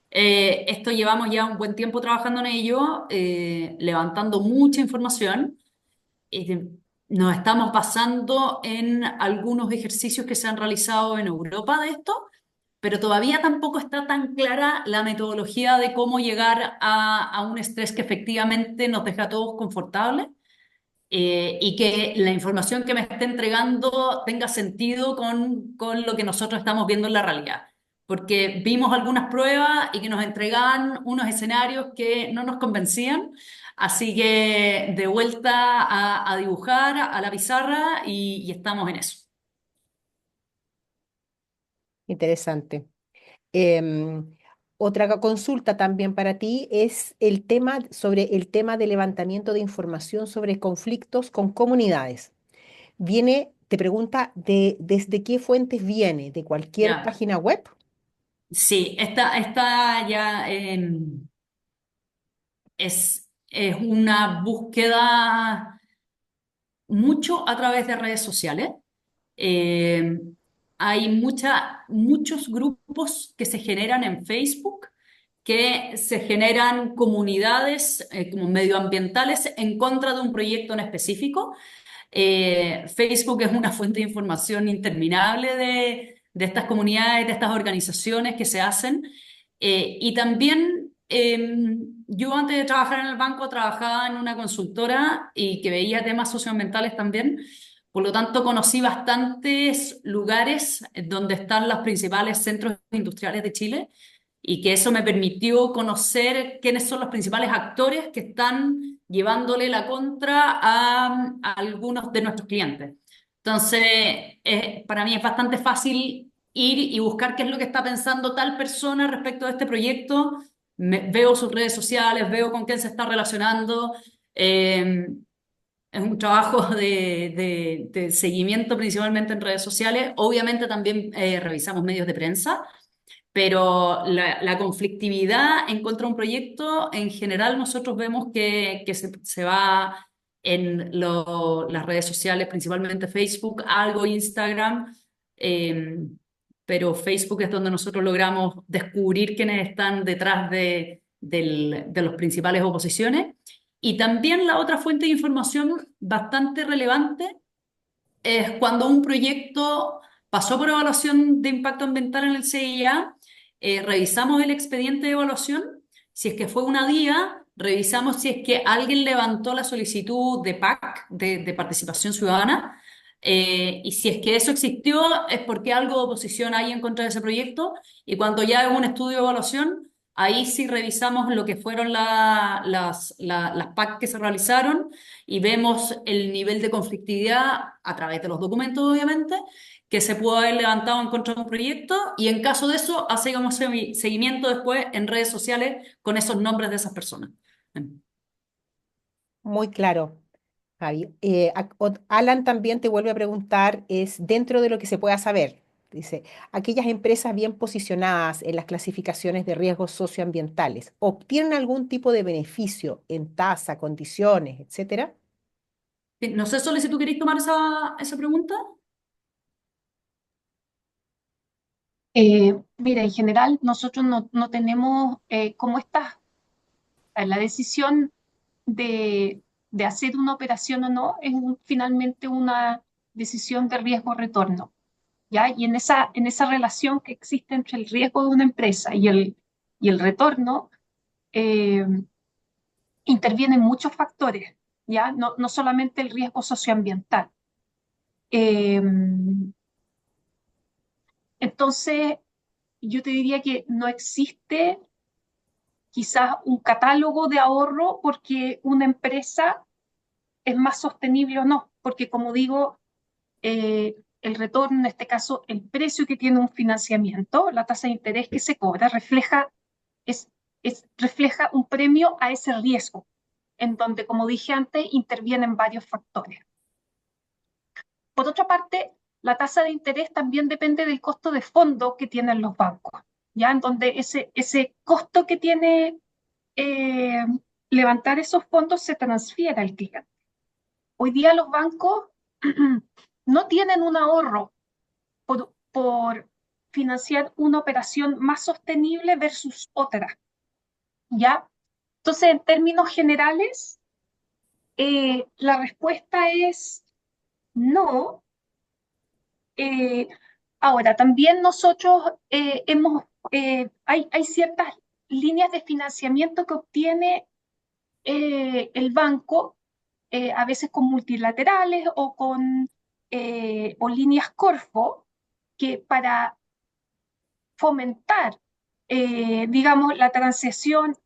Esto llevamos ya un buen tiempo trabajando en ello, levantando mucha información. Eh, Nos estamos basando en algunos ejercicios que se han realizado en Europa de esto, pero todavía tampoco está tan clara la metodología de cómo llegar a un estrés que efectivamente nos deja a todos confortables, y que la información que me esté entregando tenga sentido con lo que nosotros estamos viendo en la realidad. Porque vimos algunas pruebas y que nos entregaban unos escenarios que no nos convencían, así que de vuelta a dibujar a la pizarra y estamos en eso. Interesante. Em, Otra consulta también para ti es el tema sobre el tema de levantamiento de información sobre conflictos con comunidades. Te pregunta desde qué fuentes viene, de cualquier Ya, página web. sí, esta ya es una búsqueda mucho a través de redes sociales. Eh, Hay muchos grupos que se generan en Facebook, que se generan comunidades como medioambientales en contra de un proyecto en específico. Facebook es una fuente de información interminable de estas comunidades, de estas organizaciones que se hacen. Y también yo antes de trabajar en el banco trabajaba en una consultora y que veía temas socioambientales también. Por lo tanto, conocí bastantes lugares donde están los principales centros industriales de Chile y que eso me permitió conocer quiénes son los principales actores que están llevándole la contra a algunos de nuestros clientes. Entonces, para mí es bastante fácil ir y buscar qué es lo que está pensando tal persona respecto a este proyecto. Veo sus redes sociales, veo con quién se está relacionando. Es un trabajo de seguimiento principalmente en redes sociales. Obviamente también revisamos medios de prensa, pero la conflictividad en contra de un proyecto, en general nosotros vemos que se va en las redes sociales, principalmente Facebook, algo Instagram, eh, pero Facebook es donde nosotros logramos descubrir quiénes están detrás de las principales oposiciones. Y también la otra fuente de información bastante relevante es cuando un proyecto pasó por evaluación de impacto ambiental en el CIA, revisamos el expediente de evaluación. Si es que fue una DIA, revisamos si es que alguien levantó la solicitud de PAC, de participación ciudadana, y si es que eso existió es porque algo de oposición hay en contra de ese proyecto, y cuando ya es un estudio de evaluación, ahí sí revisamos lo que fueron las PAC que se realizaron y vemos el nivel de conflictividad a través de los documentos, obviamente, que se pudo haber levantado en contra de un proyecto y en caso de eso, hacemos seguimiento después en redes sociales con esos nombres de esas personas. Muy claro, Javi. Alan también te vuelve a preguntar, es dentro de lo que se pueda saber. Dice, aquellas empresas bien posicionadas en las clasificaciones de riesgos socioambientales, ¿obtienen algún tipo de beneficio en tasa, condiciones, etcétera? No sé, Sole, si tú queréis tomar esa pregunta. Mira, en general nosotros no tenemos como esta, la decisión de, de hacer una operación o no es finalmente una decisión de riesgo-retorno, ¿ya? Y en esa relación que existe entre el riesgo de una empresa y el retorno, eh, intervienen muchos factores, ¿ya? No solamente el riesgo socioambiental. Eh, entonces, yo te diría que no existe quizás un catálogo de ahorro porque una empresa es más sostenible o no, porque como digo, el retorno, en este caso, el precio que tiene un financiamiento, la tasa de interés que se cobra, es, refleja un premio a ese riesgo, en donde, como dije antes, intervienen varios factores. Por otra parte, la tasa de interés también depende del costo de fondo que tienen los bancos, ¿ya? En donde ese costo que tiene eh, levantar esos fondos se transfiere al cliente. Hoy día los bancos no tienen un ahorro por financiar una operación más sostenible versus otra, ¿ya? Entonces, en términos generales, la respuesta es no. Eh, Ahora, también nosotros hay ciertas líneas de financiamiento que obtiene el banco, a veces con multilaterales o líneas Corfo, que para fomentar, digamos, la transición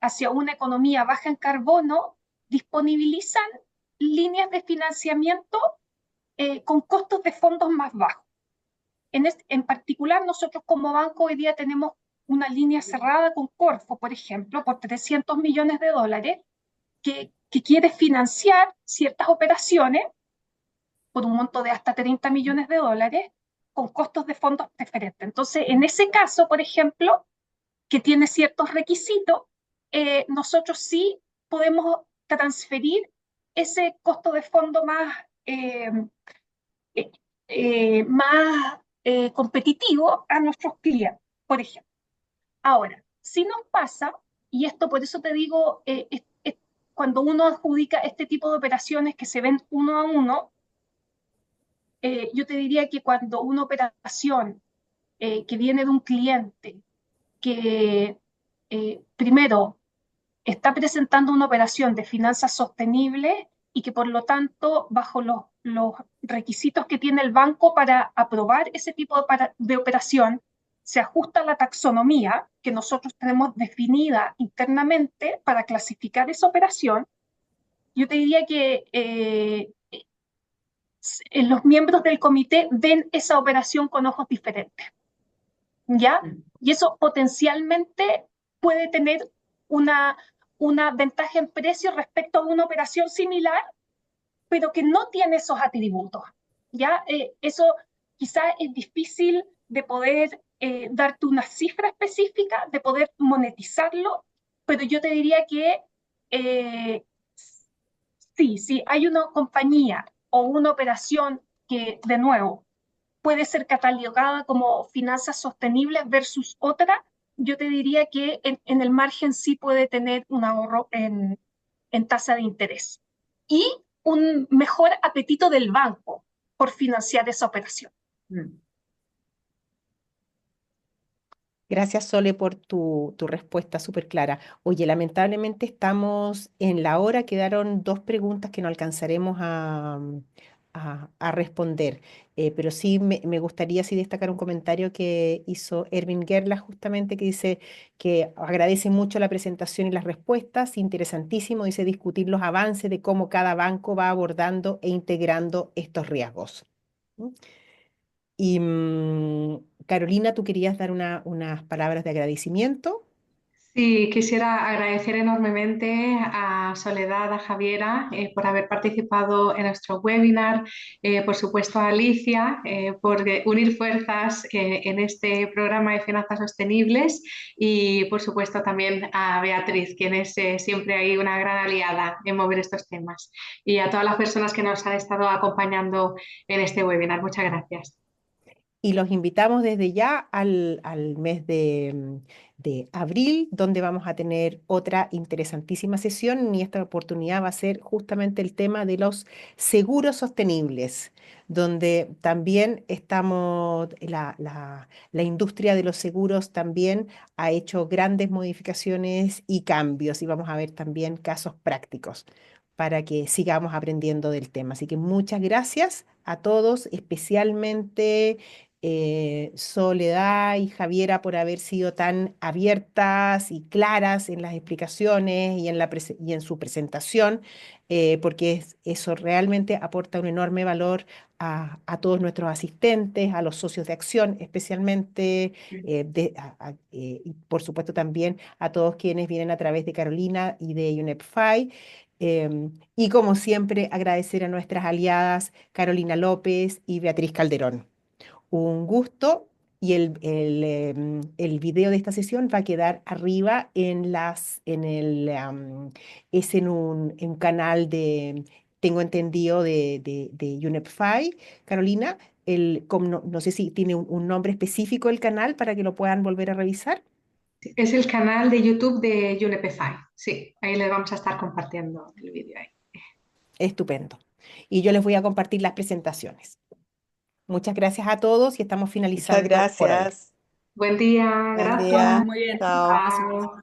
hacia una economía baja en carbono, disponibilizan líneas de financiamiento con costos de fondos más bajos. En particular, nosotros como banco hoy día tenemos una línea cerrada con Corfo, por ejemplo, por 300 millones de dólares, que quiere financiar ciertas operaciones por un monto de hasta 30 millones de dólares con costos de fondos preferentes. Entonces, en ese caso, por ejemplo, que tiene ciertos requisitos, nosotros sí podemos transferir ese costo de fondo más competitivo a nuestros clientes, por ejemplo. Ahora, si nos pasa, y esto por eso te digo, cuando uno adjudica este tipo de operaciones que se ven uno a uno, yo te diría que cuando una operación que viene de un cliente que primero está presentando una operación de finanzas sostenibles y que por lo tanto, bajo los requisitos que tiene el banco para aprobar ese tipo de operación, se ajusta a la taxonomía que nosotros tenemos definida internamente para clasificar esa operación, yo te diría que los miembros del comité ven esa operación con ojos diferentes, ¿ya? Y eso potencialmente puede tener una, una ventaja en precio respecto a una operación similar, pero que no tiene esos atributos, ¿ya? Eso quizás es difícil de poder darte una cifra específica, de poder monetizarlo, pero yo te diría que eh, sí, si hay una compañía o una operación que, de nuevo, puede ser catalogada como finanzas sostenibles versus otra, yo te diría que en el margen sí puede tener un ahorro en tasa de interés y un mejor apetito del banco por financiar esa operación. Mm. Gracias, Sole, por tu respuesta súper clara. Oye, lamentablemente estamos en la hora, quedaron dos preguntas que no alcanzaremos a responder. Pero sí me gustaría sí destacar un comentario que hizo Erwin Gerlach justamente, que dice que agradece mucho la presentación y las respuestas, interesantísimo, dice discutir los avances de cómo cada banco va abordando e integrando estos riesgos. ¿Mm? Y Carolina, tú querías dar unas palabras de agradecimiento. Sí, quisiera agradecer enormemente a Soledad, a Javiera, por haber participado en nuestro webinar, por supuesto a Alicia, por unir fuerzas en este programa de finanzas sostenibles y por supuesto también a Beatriz, quien es siempre ahí una gran aliada en mover estos temas. Y a todas las personas que nos han estado acompañando en este webinar. Muchas gracias. Y los invitamos desde ya al mes de abril, donde vamos a tener otra interesantísima sesión y esta oportunidad va a ser justamente el tema de los seguros sostenibles, donde también estamos, la industria de los seguros también ha hecho grandes modificaciones y cambios y vamos a ver también casos prácticos para que sigamos aprendiendo del tema. Así que muchas gracias a todos, especialmente Soledad y Javiera por haber sido tan abiertas y claras en las explicaciones y y en su presentación, porque eso realmente aporta un enorme valor a todos nuestros asistentes, a los socios de acción, especialmente, y por supuesto también a todos quienes vienen a través de Carolina y de UNEPFI. Y como siempre, agradecer a nuestras aliadas Carolina López y Beatriz Calderón. Un gusto y el video de esta sesión va a quedar arriba es en un canal tengo entendido, de UNEPFI, Carolina. No sé si tiene un nombre específico el canal para que lo puedan volver a revisar. Es el canal de YouTube de UNEPFI. Sí, ahí les vamos a estar compartiendo el vídeo ahí. Estupendo. Y yo les voy a compartir las presentaciones. Muchas gracias a todos y estamos Muchas finalizando por hoy. gracias. Buen día, Buen gracias. día. Muy bien. Chao. Gracias. Chao.